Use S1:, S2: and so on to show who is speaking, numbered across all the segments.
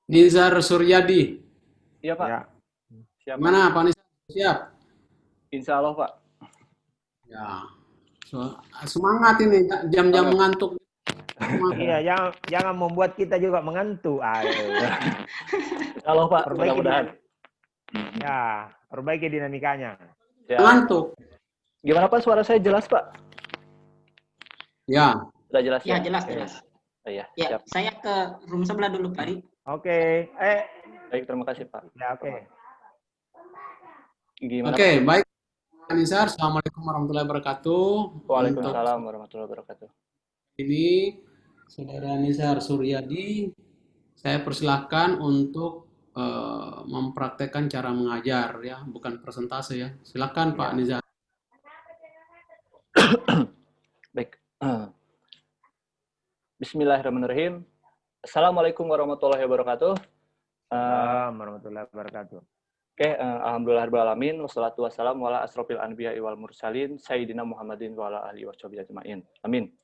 S1: Nizar Suryadi.
S2: Iya Pak,
S3: Ya,
S2: siap Pak.
S1: Gimana Pak Nizar? Siap?
S2: Insya Allah Pak.
S1: Ya. Semangat ini, jam-jam
S2: Semangat.
S1: mengantuk.
S3: iya,
S1: Semangat.
S3: jangan membuat kita juga mengantuk. Ayo,
S2: Insya Allah Pak,
S3: perbaiki
S2: mudah-mudahan.
S3: ya, perbaiki dinamikanya.
S2: Siap.
S1: Mengantuk.
S2: Gimana Pak, suara saya jelas Pak?
S1: Ya.
S2: Sudah jelas
S4: Ya,
S2: ya?
S4: jelas,
S2: Oke.
S4: jelas.
S2: Oh, iya,
S4: Ya,
S2: siap.
S4: saya ke room sebelah dulu, Pak Adi.
S3: Oke,
S2: Baik, terima kasih Pak.
S3: ya oke.
S2: Gimana
S1: Oke,
S2: Pak?
S1: baik Pak Nizar. Assalamualaikum warahmatullahi wabarakatuh. Untuk
S2: Waalaikumsalam warahmatullahi wabarakatuh.
S1: ini, Saudara Nizar Suryadi, saya persilahkan untuk mempraktekkan cara mengajar ya, bukan presentase ya. Silakan Pak
S2: Ya,
S1: Nizar.
S2: baik. Bismillahirrahmanirrahim. Assalamualaikum warahmatullahi wabarakatuh.
S3: Warahmatullahi wabarakatuh.
S2: Oke, alhamdulillahirrahmanirrahim. Wassalatu wassalamu ala asrofil anbiya wal mursalin. Sayyidina Muhammadin wa ala alihi washabihi ajma'in. Amin.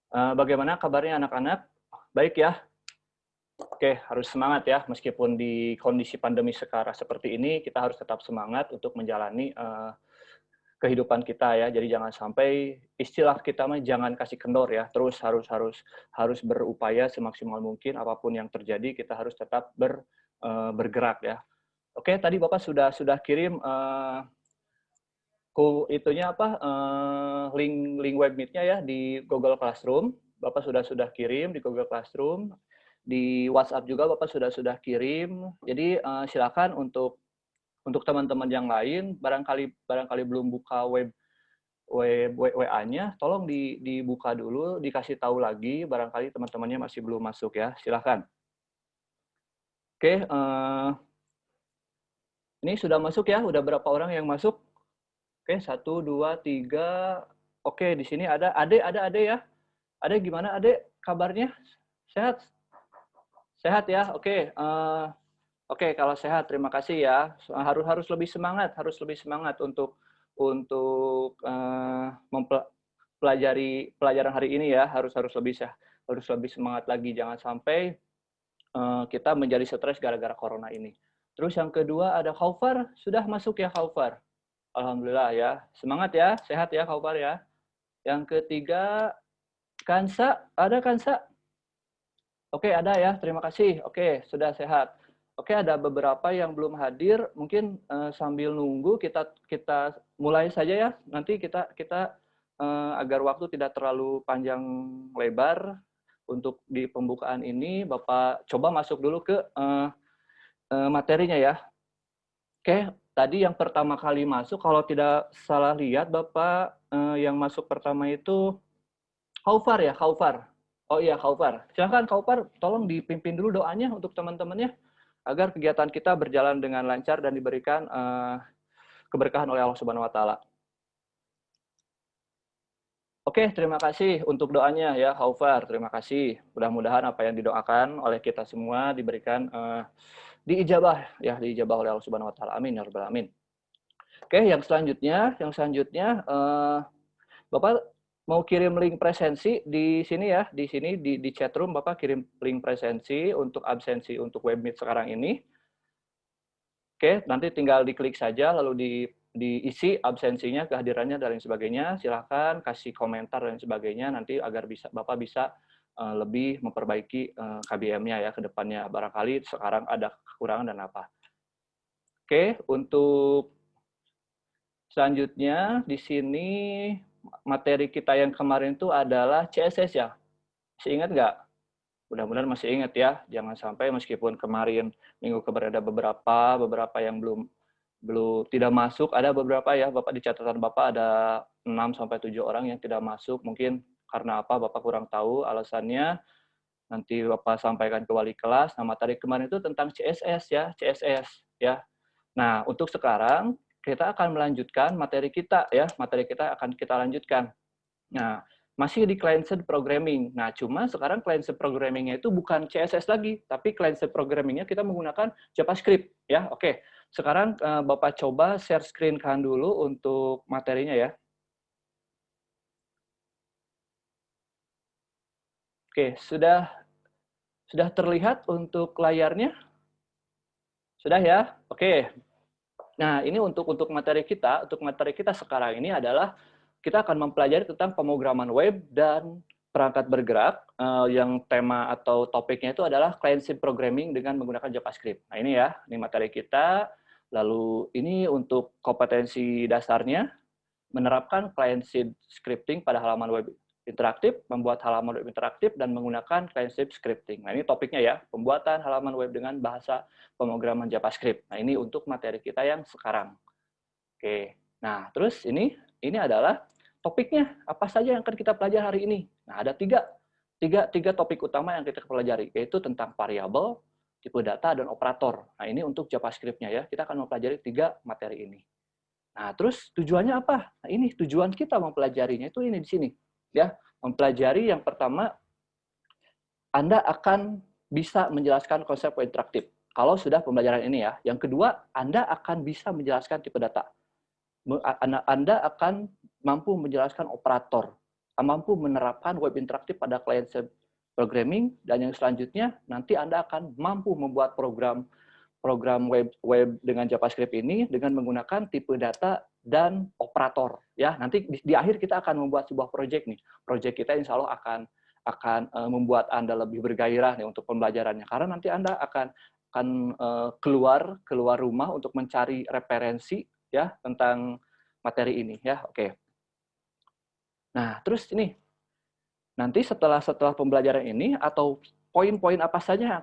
S2: Bagaimana kabarnya anak-anak? Baik ya? Oke, harus semangat ya. Meskipun di kondisi pandemi sekarang seperti ini, kita harus tetap semangat untuk menjalani kehidupan kita ya. Jadi jangan sampai istilah kita mah jangan kasih kendor ya. Terus harus berupaya semaksimal mungkin apapun yang terjadi kita harus tetap bergerak ya. Oke, tadi Bapak sudah kirim itunya apa link web meet-nya ya di Google Classroom. Bapak sudah kirim di Google Classroom. Di WhatsApp juga Bapak sudah kirim. Jadi silakan untuk teman-teman yang lain barangkali belum buka web WA-nya, tolong dibuka dulu, dikasih tahu lagi, barangkali teman-temannya masih belum masuk ya, silahkan. Oke, ini sudah masuk ya, udah berapa orang yang masuk? Oke, 1, 2, 3, oke di sini ada Ade ya. Ade gimana Ade kabarnya? Sehat? Sehat ya, oke. Oke, kalau sehat terima kasih ya. Harus lebih semangat untuk mempelajari pelajaran hari ini ya. Harus lebih semangat lagi. Jangan sampai kita menjadi stres gara-gara corona ini. Terus yang kedua ada Khaufar, sudah masuk ya Khaufar. Alhamdulillah ya. Semangat ya, sehat ya Khaufar ya. Yang ketiga Kansa, ada Kansa? Oke, ada ya. Terima kasih. Oke, sudah sehat. Oke, ada beberapa yang belum hadir. Mungkin sambil nunggu kita mulai saja ya. Nanti kita agar waktu tidak terlalu panjang lebar untuk di pembukaan ini, Bapak coba masuk dulu ke materinya ya. Oke, tadi yang pertama kali masuk, kalau tidak salah lihat, Bapak yang masuk pertama itu Khaufar ya, Khaufar. Oh iya, Khaufar. Silahkan Khaufar, tolong dipimpin dulu doanya untuk teman-temannya agar kegiatan kita berjalan dengan lancar dan diberikan keberkahan oleh Allah Subhanahu wa taala. Oke, terima kasih untuk doanya ya Khaufar. Terima kasih. Mudah-mudahan apa yang didoakan oleh kita semua diberikan diijabah ya, diijabah oleh Allah Subhanahu wa taala. Amin ya rabbal alamin. Oke, yang selanjutnya Bapak mau kirim link presensi di sini ya, di sini di chat room Bapak kirim link presensi untuk absensi untuk web meet sekarang ini. Oke, nanti tinggal diklik saja lalu diisi absensinya, kehadirannya dan lain sebagainya. Silahkan kasih komentar dan sebagainya nanti agar Bapak bisa lebih memperbaiki KBM-nya ya ke depannya. Barangkali sekarang ada kekurangan dan apa. Oke, untuk selanjutnya di sini materi kita yang kemarin itu adalah CSS ya. Masih ingat nggak? Mudah-mudahan masih ingat ya. Jangan sampai meskipun kemarin minggu kemarin ada beberapa yang belum tidak masuk, ada beberapa ya, Bapak di catatan Bapak ada 6 sampai 7 orang yang tidak masuk. Mungkin karena apa Bapak kurang tahu alasannya. Nanti Bapak sampaikan ke wali kelas. Nah, materi kemarin itu tentang CSS ya, CSS ya. Nah, untuk sekarang kita akan melanjutkan materi kita ya, materi kita akan kita lanjutkan. Nah, masih di client-side programming. Nah, cuma sekarang client-side programming-nya itu bukan CSS lagi, tapi client-side programming-nya kita menggunakan JavaScript ya. Oke. Sekarang Bapak coba share screen kan dulu untuk materinya ya. Oke, sudah Sudah terlihat untuk layarnya? Sudah ya? Oke. Nah, ini untuk materi kita. Untuk materi kita sekarang ini adalah kita akan mempelajari tentang pemrograman web dan perangkat bergerak, yang tema atau topiknya itu adalah client-side programming dengan menggunakan JavaScript. Nah, ini ya, ini materi kita. Lalu ini untuk kompetensi dasarnya, menerapkan client-side scripting pada halaman web interaktif, membuat halaman web interaktif, dan menggunakan client-side scripting. Nah, ini topiknya ya, pembuatan halaman web dengan bahasa pemrograman JavaScript. Nah, ini untuk materi kita yang sekarang. Oke, nah terus ini adalah topiknya, apa saja yang akan kita pelajari hari ini. Nah, ada tiga topik utama yang kita pelajari, yaitu tentang variabel, tipe data, dan operator. Nah, ini untuk JavaScript-nya ya, kita akan mempelajari 3 materi ini. Nah, terus tujuannya apa? Nah, ini tujuan kita mempelajarinya itu ini di sini. Ya, mempelajari yang pertama, Anda akan bisa menjelaskan konsep web interaktif. Kalau sudah pembelajaran ini ya. Yang kedua, Anda akan bisa menjelaskan tipe data. Anda akan mampu menjelaskan operator, mampu menerapkan web interaktif pada client-side programming, dan yang selanjutnya nanti Anda akan mampu membuat program web dengan JavaScript ini dengan menggunakan tipe data dan operator. Ya, nanti di akhir kita akan membuat sebuah project nih. Project kita insya Allah akan membuat Anda lebih bergairah nih untuk pembelajarannya. Karena nanti Anda akan keluar rumah untuk mencari referensi ya tentang materi ini ya. Oke. Nah, terus ini nanti setelah pembelajaran ini atau poin-poin apa saja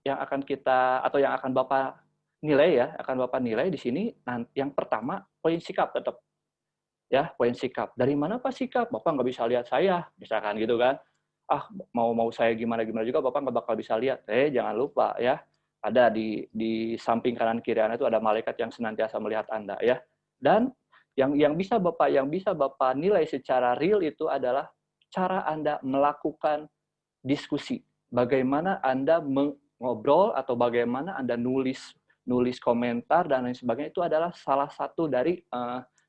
S2: yang akan Bapak nilai ya, di sini. Yang pertama, poin sikap tetap. Ya, poin sikap. Dari mana Pak sikap? Bapak nggak bisa lihat saya, misalkan gitu kan. Mau saya gimana juga Bapak nggak bakal bisa lihat. Jangan lupa ya, ada di samping kanan kiri Anda itu ada malaikat yang senantiasa melihat Anda ya. Dan yang bisa Bapak nilai secara real itu adalah cara Anda melakukan diskusi. Bagaimana Anda mengobrol atau bagaimana Anda nulis komentar dan lain sebagainya, itu adalah salah satu dari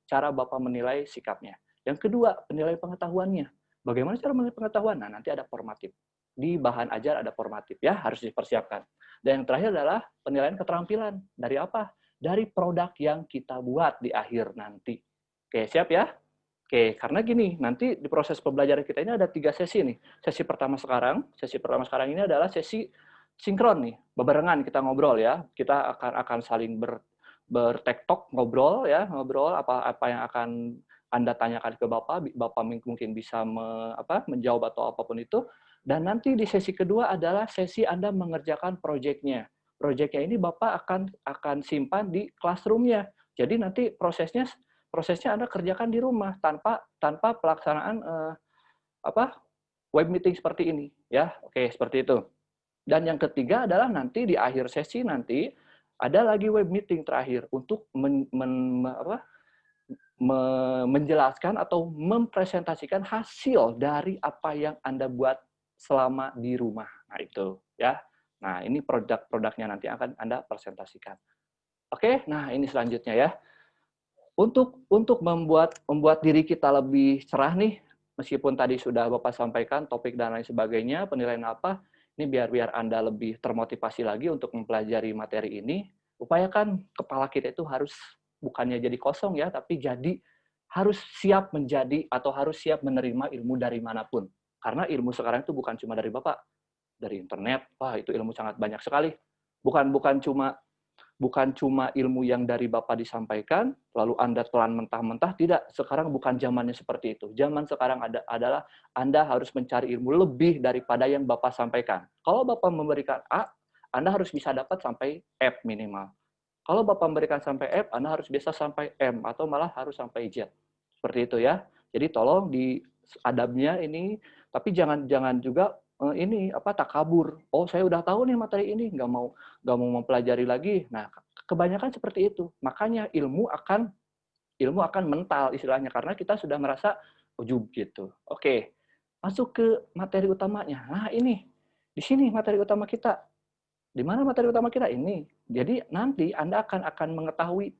S2: cara Bapak menilai sikapnya. Yang kedua, penilaian pengetahuannya. Bagaimana cara menilai pengetahuan? Nah, nanti ada formatif. Di bahan ajar ada formatif ya, harus dipersiapkan. Dan yang terakhir adalah penilaian keterampilan. Dari apa? Dari produk yang kita buat di akhir nanti. Oke, siap ya? Oke, karena gini, nanti di proses pembelajaran kita ini ada 3 sesi nih. Sesi pertama sekarang ini adalah sesi sinkron nih, bebarengan kita ngobrol ya. Kita akan saling bertektok, ngobrol apa yang akan Anda tanyakan ke Bapak mungkin bisa menjawab atau apapun itu. Dan nanti di sesi kedua adalah sesi Anda mengerjakan proyeknya. Proyeknya ini Bapak akan simpan di classroom-nya. Jadi nanti prosesnya Anda kerjakan di rumah tanpa pelaksanaan web meeting seperti ini ya. Oke, seperti itu. Dan yang ketiga adalah nanti di akhir sesi nanti ada lagi web meeting terakhir untuk menjelaskan atau mempresentasikan hasil dari apa yang Anda buat selama di rumah. Nah, itu ya. Nah, ini produk-produknya nanti akan Anda presentasikan. Oke, nah ini selanjutnya ya. Untuk membuat diri kita lebih cerah nih, meskipun tadi sudah Bapak sampaikan topik dan lain sebagainya, penilaian apa, ini biar Anda lebih termotivasi lagi untuk mempelajari materi ini, upayakan kepala kita itu harus bukannya jadi kosong ya, tapi harus siap menjadi atau harus siap menerima ilmu dari manapun. Karena ilmu sekarang itu bukan cuma dari Bapak, dari internet, wah itu ilmu sangat banyak sekali. Bukan cuma ilmu yang dari Bapak disampaikan, lalu Anda telan mentah-mentah, tidak. Sekarang bukan zamannya seperti itu. Zaman sekarang adalah Anda harus mencari ilmu lebih daripada yang Bapak sampaikan. Kalau Bapak memberikan A, Anda harus bisa dapat sampai F minimal. Kalau Bapak memberikan sampai F, Anda harus bisa sampai M, atau malah harus sampai Z. Seperti itu ya. Jadi tolong di adabnya ini, tapi jangan juga takabur. Oh, saya udah tahu nih materi ini, nggak mau mempelajari lagi. Nah, kebanyakan seperti itu. Makanya ilmu akan mental istilahnya, karena kita sudah merasa ujub gitu. Oke, masuk ke materi utamanya. Nah, ini di sini materi utama kita. Di mana materi utama kita ini? Jadi nanti Anda akan mengetahui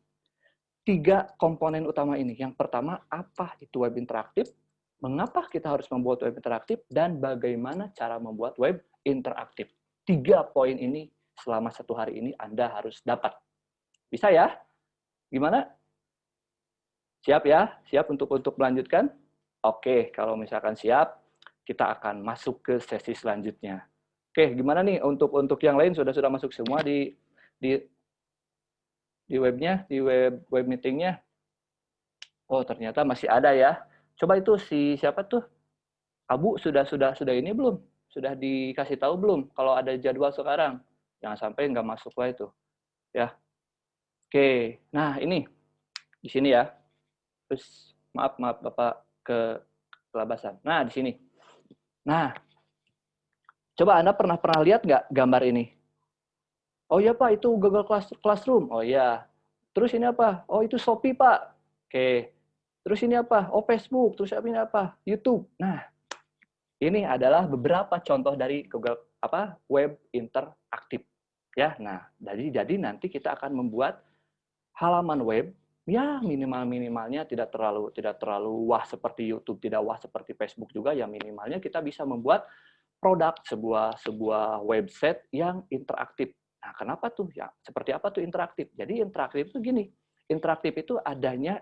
S2: 3 komponen utama ini. Yang pertama, apa itu web interaktif? Mengapa kita harus membuat web interaktif, dan bagaimana cara membuat web interaktif. 3 poin ini selama 1 hari ini Anda harus dapat. Bisa ya? Gimana? Siap ya? Siap untuk melanjutkan? Oke, kalau misalkan siap, kita akan masuk ke sesi selanjutnya. Oke, gimana nih untuk yang lain sudah masuk semua di webnya, di web meetingnya? Oh, ternyata masih ada ya. Coba itu siapa tuh? Abu sudah ini belum? Sudah dikasih tahu belum kalau ada jadwal sekarang? Jangan sampai nggak masuk lah itu. Ya. Oke. Nah, ini di sini ya. Terus maaf Bapak kelabasan. Nah, di sini. Nah, coba Anda pernah lihat nggak gambar ini? Oh iya Pak, itu Google Classroom. Oh iya. Terus ini apa? Oh itu Shopee Pak. Oke. Terus ini apa? Oh Facebook. Terus ini apa? YouTube. Nah, ini adalah beberapa contoh dari Google web interaktif. Ya, nah jadi nanti kita akan membuat halaman web ya minimalnya tidak terlalu wah seperti YouTube, tidak wah seperti Facebook juga, ya minimalnya kita bisa membuat produk sebuah website yang interaktif. Nah, kenapa tuh ya? Seperti apa tuh interaktif? Jadi interaktif itu gini. Interaktif itu adanya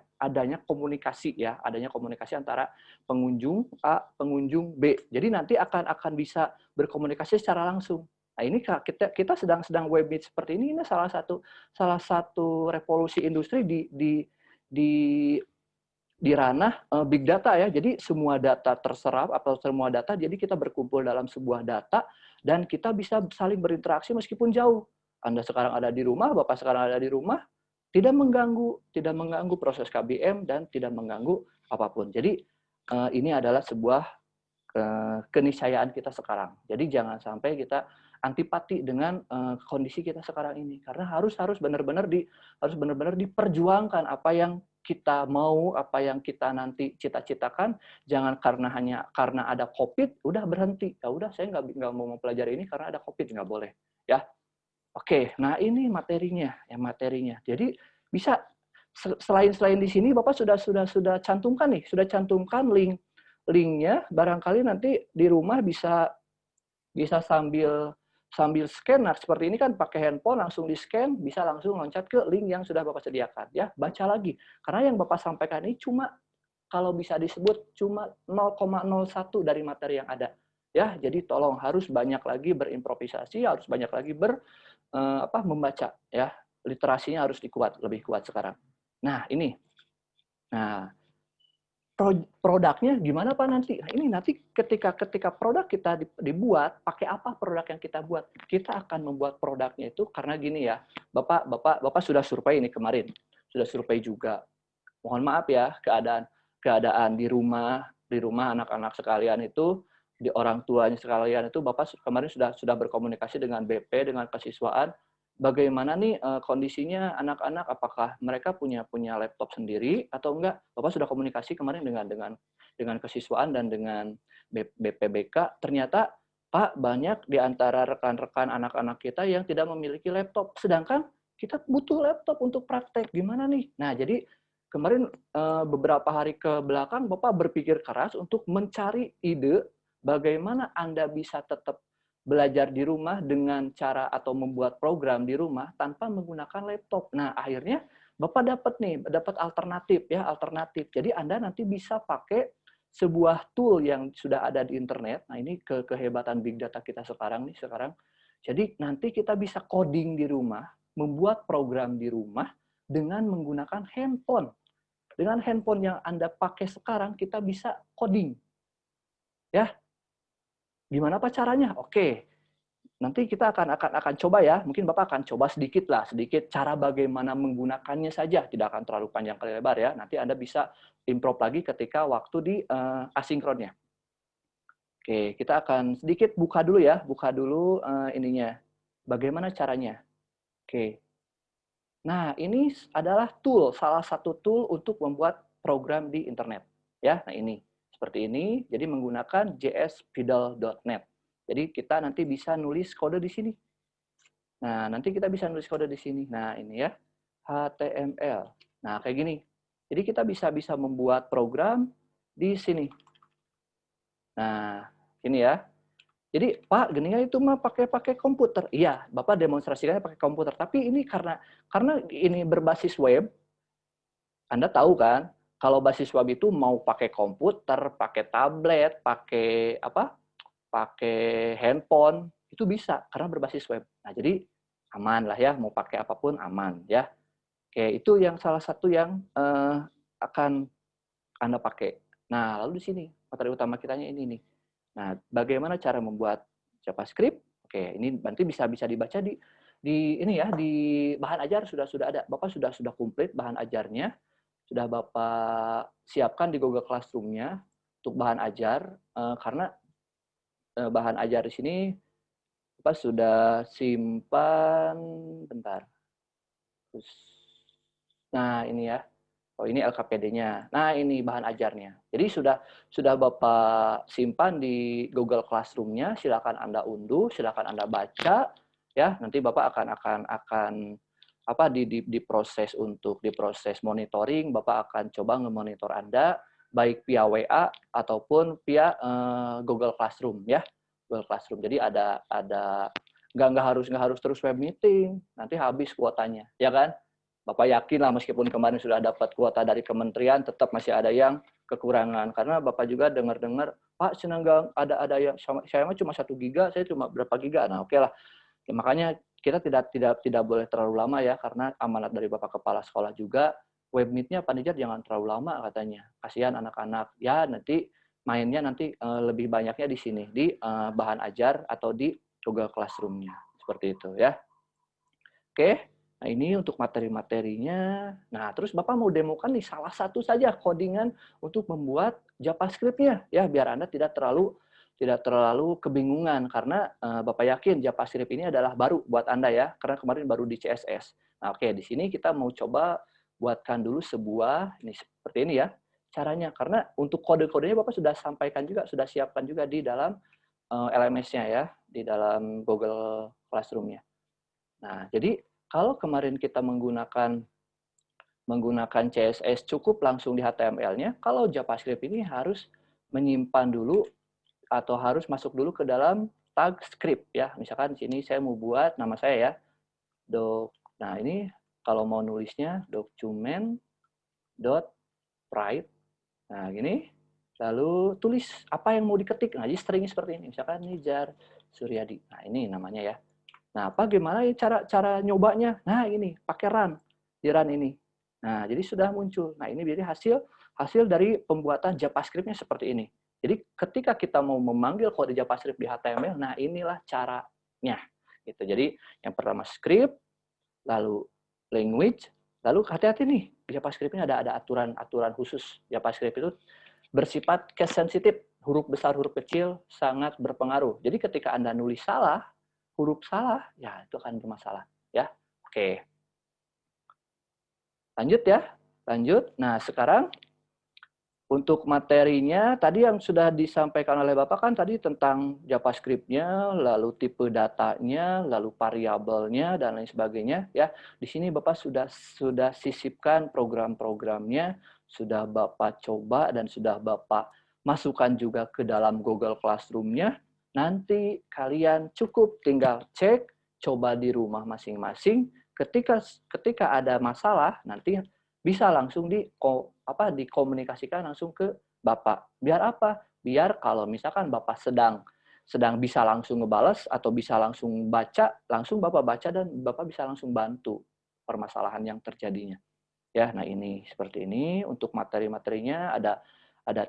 S2: komunikasi ya, adanya komunikasi antara pengunjung A, pengunjung B. Jadi nanti akan bisa berkomunikasi secara langsung. Nah, ini kita sedang web meet seperti ini salah satu revolusi industri di ranah big data ya. Jadi semua data terserap atau semua data, jadi kita berkumpul dalam sebuah data dan kita bisa saling berinteraksi meskipun jauh. Anda sekarang ada di rumah, Bapak sekarang ada di rumah, tidak mengganggu proses KBM dan tidak mengganggu apapun. Jadi ini adalah sebuah keniscayaan kita sekarang. Jadi jangan sampai kita antipati dengan kondisi kita sekarang ini, karena harus benar-benar diperjuangkan apa yang kita mau, apa yang kita nanti cita-citakan. Jangan karena ada COVID udah berhenti. Ya udah, saya nggak mau mempelajari ini karena ada COVID, nggak boleh ya. Oke, nah ini materinya. Jadi bisa selain di sini Bapak sudah cantumkan linknya. Barangkali nanti di rumah bisa sambil scan. Nah, seperti ini kan pakai handphone langsung di-scan, bisa langsung loncat ke link yang sudah Bapak sediakan ya. Baca lagi. Karena yang Bapak sampaikan ini cuma kalau bisa disebut cuma 0,01 dari materi yang ada. Ya, jadi tolong harus banyak lagi berimprovisasi, harus banyak lagi membaca ya. Literasinya harus lebih kuat sekarang. Nah, ini. Nah, produknya gimana Pak nanti? Nah, ini nanti ketika produk kita dibuat, pakai apa produk yang kita buat? Kita akan membuat produknya itu karena gini ya. Bapak sudah survei ini kemarin. Sudah survei juga. Mohon maaf ya, keadaan di rumah anak-anak sekalian itu, di orang tuanya sekalian itu, Bapak kemarin sudah berkomunikasi dengan BP, dengan kesiswaan. Bagaimana nih kondisinya anak-anak? Apakah mereka punya laptop sendiri atau enggak? Bapak sudah komunikasi kemarin dengan kesiswaan dan dengan BPBK. Ternyata Pak, banyak di antara rekan-rekan anak-anak kita yang tidak memiliki laptop. Sedangkan kita butuh laptop untuk praktek. Gimana nih? Nah, jadi kemarin beberapa hari ke belakang Bapak berpikir keras untuk mencari ide bagaimana Anda bisa tetap belajar di rumah dengan cara atau membuat program di rumah tanpa menggunakan laptop. Nah, akhirnya Bapak dapat alternatif. Jadi Anda nanti bisa pakai sebuah tool yang sudah ada di internet. Nah, ini kehebatan big data kita sekarang. Jadi nanti kita bisa coding di rumah, membuat program di rumah dengan menggunakan handphone. Dengan handphone yang Anda pakai sekarang, kita bisa coding. Ya, gimana Pak caranya? Oke, nanti kita akan coba ya. Mungkin Bapak akan coba sedikit cara bagaimana menggunakannya saja. Tidak akan terlalu panjang kali lebar ya. Nanti Anda bisa improve lagi ketika waktu di asinkronnya. Oke, kita akan sedikit buka dulu ya. Buka dulu ininya. Bagaimana caranya? Oke. Nah, ini adalah salah satu tool untuk membuat program di internet. Ya, nah ini. Seperti ini, jadi menggunakan jsfidel.net. Jadi kita nanti bisa nulis kode di sini. Nah, nanti kita bisa nulis kode di sini. Nah, ini ya, HTML. Nah, kayak gini. Jadi kita bisa membuat program di sini. Nah, ini ya. Jadi Pak, geningan itu mah pakai komputer. Iya, Bapak demonstrasikannya pakai komputer. Tapi ini karena ini berbasis web, Anda tahu kan, kalau basis web itu mau pakai komputer, pakai tablet, pakai apa? Pakai handphone, itu bisa karena berbasis web. Nah, jadi aman lah ya, mau pakai apapun aman ya. Oke, itu yang salah satu yang akan Anda pakai. Nah, lalu di sini materi utama kitanya ini nih. Nah, bagaimana cara membuat JavaScript? Oke, ini nanti bisa dibaca di ini ya, di bahan ajar sudah ada. Bapak sudah komplit bahan ajarnya, sudah Bapak siapkan di Google Classroom-nya untuk bahan ajar karena bahan ajar di sini Bapak sudah simpan bentar. Terus nah, ini ya. Oh, ini LKPD-nya. Nah, ini bahan ajarnya. Jadi sudah Bapak simpan di Google Classroom-nya, silakan Anda unduh, silakan Anda baca ya. Nanti Bapak akan apa diproses untuk diproses monitoring, Bapak akan coba nge-monitor Anda baik via WA ataupun via Google Classroom ya. Google Classroom. Jadi ada nggak harus terus web meeting, nanti habis kuotanya, ya kan? Bapak yakin lah meskipun kemarin sudah dapat kuota dari kementerian, tetap masih ada yang kekurangan. Karena Bapak juga dengar-dengar, Pak, senanggang ada yang saya mah cuma 1 giga, saya cuma berapa giga. Nah, oke lah. Ya, makanya kita tidak boleh terlalu lama ya, karena amanat dari Bapak Kepala Sekolah juga, web meet-nya panitia jangan terlalu lama katanya. Kasihan anak-anak. Ya, nanti mainnya nanti lebih banyaknya di sini, di bahan ajar atau di Google Classroom-nya. Seperti itu ya. Oke. Nah, ini untuk materi-materinya. Nah, terus Bapak mau demokan nih salah satu saja codingan untuk membuat JavaScript-nya ya, biar Anda tidak terlalu kebingungan karena Bapak yakin JavaScript ini adalah baru buat Anda ya, karena kemarin baru di CSS. Nah, oke, di sini kita mau coba buatkan dulu sebuah ini seperti ini ya caranya, karena untuk kode-kodenya Bapak sudah sampaikan juga, sudah siapkan juga di dalam LMS-nya ya, di dalam Google Classroom-nya. Nah, jadi kalau kemarin kita menggunakan CSS cukup langsung di HTML-nya, kalau JavaScript ini harus menyimpan dulu atau harus masuk dulu ke dalam tag script ya. Misalkan di sini saya mau buat nama saya ya. Nah, ini kalau mau nulisnya document.write. Nah, gini. Lalu tulis apa yang mau diketik. Nah, jadi stringnya seperti ini. Misalkan Nijar Suryadi. Nah, ini namanya ya. Nah, bagaimana cara nyobanya? Nah, ini pakai run, di run ini. Nah, jadi sudah muncul. Nah, ini jadi hasil dari pembuatan JavaScript-nya seperti ini. Jadi ketika kita mau memanggil kode JavaScript di HTML, nah inilah caranya. Gitu. Jadi yang pertama script, lalu language, lalu hati-hati nih, JavaScript-nya ada aturan khusus. JavaScript itu bersifat case sensitive, huruf besar, huruf kecil sangat berpengaruh. Jadi ketika Anda nulis salah, huruf salah, ya itu akan bermasalah. Ya, oke. Lanjut ya, lanjut. Nah, sekarang untuk materinya, tadi yang sudah disampaikan oleh Bapak kan tadi tentang JavaScript-nya, lalu tipe datanya, lalu variabelnya, dan lain sebagainya. Ya, di sini Bapak sudah sisipkan program-programnya, sudah Bapak coba, dan sudah Bapak masukkan juga ke dalam Google Classroom-nya. Nanti kalian cukup tinggal cek, coba di rumah masing-masing. Ketika ada masalah, nanti bisa langsung dikomunikasikan langsung ke Bapak. Biar apa? Biar kalau misalkan Bapak sedang bisa langsung ngebales atau bisa langsung baca, langsung Bapak baca dan Bapak bisa langsung bantu permasalahan yang terjadinya. Ya, nah ini seperti ini. Untuk materi-materinya ada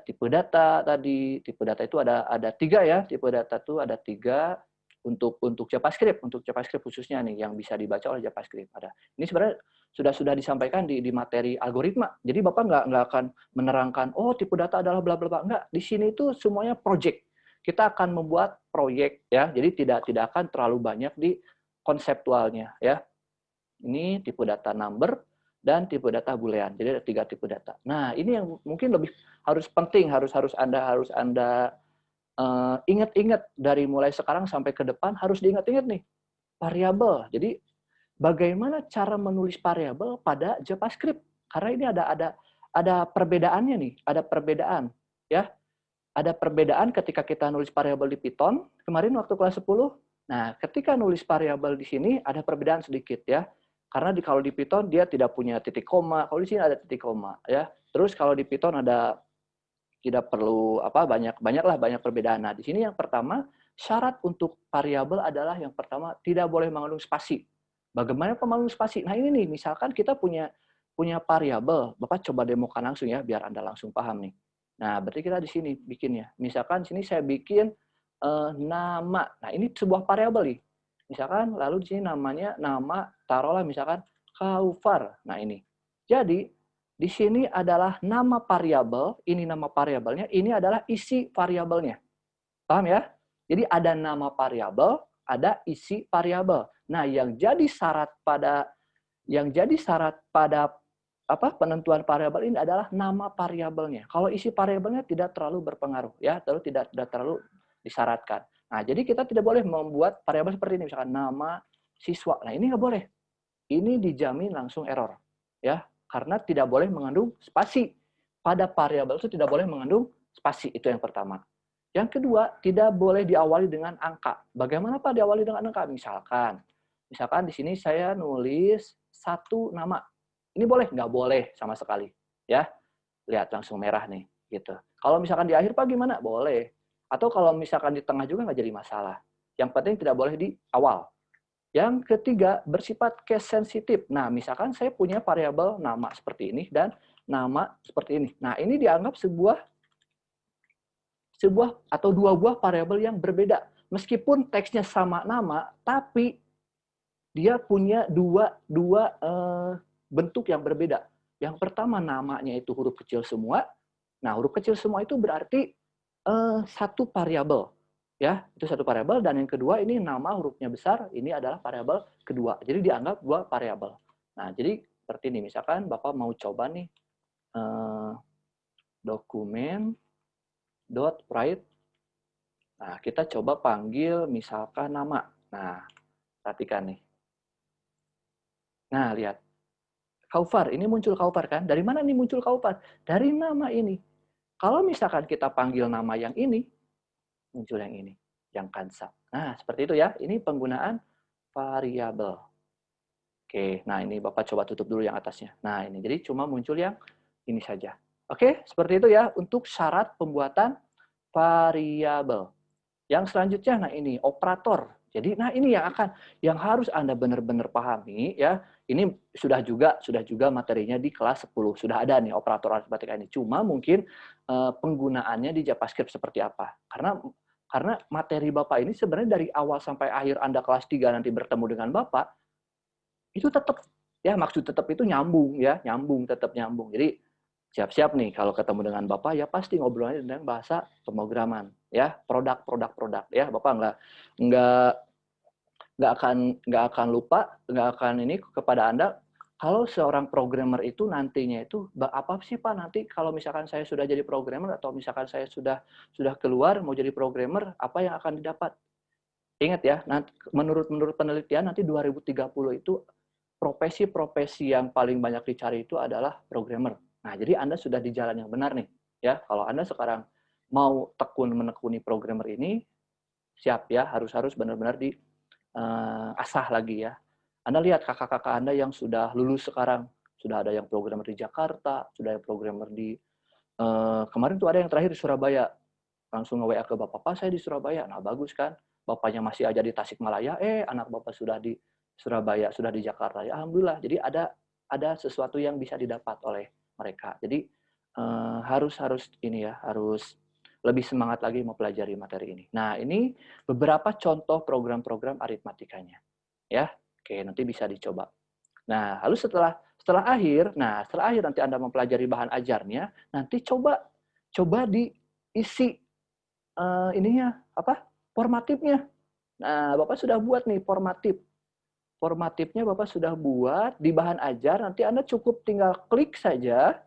S2: tipe data tadi. Tipe data itu ada 3 ya. Tipe data itu ada 3 untuk JavaScript, khususnya nih yang bisa dibaca oleh JavaScript ada. Ini sebenarnya sudah disampaikan di materi algoritma. Jadi Bapak nggak akan menerangkan oh tipe data adalah bla bla bla. Enggak, di sini itu semuanya project. Kita akan membuat proyek ya. Jadi tidak akan terlalu banyak di konseptualnya ya. Ini tipe data number dan tipe data boolean. Jadi ada 3 tipe data. Nah, ini yang mungkin lebih penting harus Anda ingat-ingat dari mulai sekarang sampai ke depan harus diingat-ingat nih. Variabel. Jadi bagaimana cara menulis variabel pada JavaScript? Karena ini ada perbedaannya nih, ada perbedaan ya. ada perbedaan ketika kita nulis variabel di Python kemarin waktu kelas 10. Nah, ketika nulis variabel di sini ada perbedaan sedikit ya. Karena kalau di Python dia tidak punya titik koma, kalau di sini ada titik koma ya. Terus kalau di Python ada tidak perlu banyak perbedaan. Nah, di sini yang pertama syarat untuk variabel adalah yang pertama tidak boleh mengandung spasi. Bagaimana mengandung spasi? Nah, ini nih misalkan kita punya variabel, Bapak coba demokan langsung ya biar Anda langsung paham nih. Nah, berarti kita di sini bikinnya. Misalkan sini saya bikin nama. Nah, ini sebuah variabel nih. Misalkan lalu di sini namanya nama, taruhlah misalkan Kaufar. Nah, ini. Jadi di sini adalah nama variabel, ini nama variabelnya, ini adalah isi variabelnya. Paham ya? Jadi ada nama variabel, ada isi variabel. Nah, yang jadi syarat pada penentuan variabel ini adalah nama variabelnya. Kalau isi variabelnya tidak terlalu berpengaruh ya, tidak terlalu disyaratkan. Nah, jadi kita tidak boleh membuat variabel seperti ini, misalkan nama siswa. Nah, ini nggak boleh. Ini dijamin langsung error ya, karena tidak boleh mengandung spasi. Pada variabel itu tidak boleh mengandung spasi, itu yang pertama. Yang kedua, tidak boleh diawali dengan angka. Bagaimana Pak diawali dengan angka? Misalkan di sini saya nulis satu nama. Ini boleh? Nggak boleh sama sekali. Ya, lihat langsung merah nih. Gitu. Kalau misalkan di akhir Pak gimana? Boleh. Atau kalau misalkan di tengah juga nggak jadi masalah. Yang penting tidak boleh di awal. Yang ketiga, bersifat case sensitif. Nah, misalkan saya punya variabel nama seperti ini dan nama seperti ini. Nah, ini dianggap sebuah atau dua buah variabel yang berbeda. Meskipun teksnya sama nama, tapi dia punya dua bentuk yang berbeda. Yang pertama namanya itu huruf kecil semua. Nah, huruf kecil semua itu berarti satu variabel. Ya, itu satu variabel. Dan yang kedua ini nama hurufnya besar, ini adalah variabel kedua. Jadi dianggap dua variabel. Nah, jadi seperti ini. Misalkan Bapak mau coba nih dokumen .write. Nah, kita coba panggil misalkan nama. Nah, perhatikan nih. Nah, lihat. Kaufar, ini muncul Kaufar kan? Dari mana nih muncul Kaufar? Dari nama ini. Kalau misalkan kita panggil nama yang ini, muncul yang ini, yang Kansa. Nah, seperti itu ya. Ini penggunaan variabel. Oke, nah ini Bapak coba tutup dulu yang atasnya. Nah, ini jadi cuma muncul yang ini saja. Oke, seperti itu ya untuk syarat pembuatan variabel. Yang selanjutnya, nah ini operator. Jadi, nah ini yang harus Anda benar-benar pahami ya. Ini sudah juga materinya di kelas 10. Sudah ada nih operator aritmatika ini. Cuma mungkin penggunaannya di JavaScript seperti apa. Karena materi Bapak ini sebenarnya dari awal sampai akhir Anda kelas 3 nanti bertemu dengan Bapak, itu tetap, ya maksud tetap itu nyambung ya, tetap nyambung. Jadi, siap-siap nih kalau ketemu dengan Bapak ya pasti ngobrolnya dengan bahasa pemrograman ya, produk ya. Bapak nggak akan lupa, nggak akan ini kepada Anda kalau seorang programmer itu nantinya itu apa sih Pak nanti kalau misalkan saya sudah jadi programmer atau misalkan saya sudah keluar mau jadi programmer, apa yang akan didapat? Ingat ya, nanti menurut penelitian nanti 2030 itu profesi yang paling banyak dicari itu adalah programmer. Nah, jadi Anda sudah di jalan yang benar nih. Ya, kalau Anda sekarang mau menekuni programmer ini, siap ya, harus benar-benar asah lagi ya. Anda lihat kakak-kakak Anda yang sudah lulus sekarang, sudah ada yang programmer di Jakarta, sudah ada programmer di kemarin tuh ada yang terakhir di Surabaya. Langsung nge-WA ke Bapak, "Pak, saya di Surabaya." Nah, bagus kan? Bapaknya masih aja di Tasikmalaya, anak Bapak sudah di Surabaya, sudah di Jakarta. Ya, alhamdulillah. Jadi ada sesuatu yang bisa didapat oleh mereka. Jadi harus lebih semangat lagi mempelajari materi ini. Nah, ini beberapa contoh program-program aritmatikanya. Ya, oke, nanti bisa dicoba. Nah, lalu setelah akhir nanti Anda mempelajari bahan ajarnya, nanti coba diisi formatifnya. Nah, Bapak sudah buat nih formatifnya Bapak sudah buat di bahan ajar, nanti Anda cukup tinggal klik saja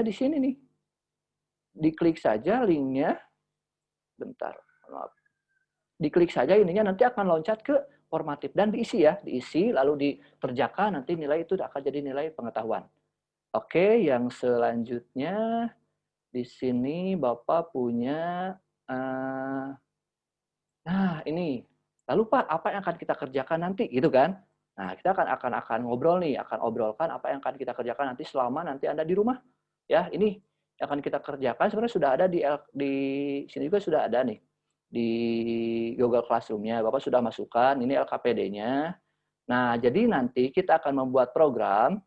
S2: di sini nih. Diklik saja linknya, bentar, maaf. Diklik saja ininya, nanti akan loncat ke formatif dan diisi lalu dikerjakan, nanti nilai itu akan jadi nilai pengetahuan. Oke, yang selanjutnya Di sini Bapak punya, nah ini, lalu Pak, apa yang akan kita kerjakan nanti? Gitu kan. Nah, kita akan ngobrol nih, akan obrolkan apa yang akan kita kerjakan nanti selama nanti Anda di rumah. Ya, ini yang akan kita kerjakan sebenarnya sudah ada di sini juga sudah ada nih. Di Google Classroom-nya, Bapak sudah masukkan, ini LKPD-nya. Nah, jadi nanti kita akan membuat program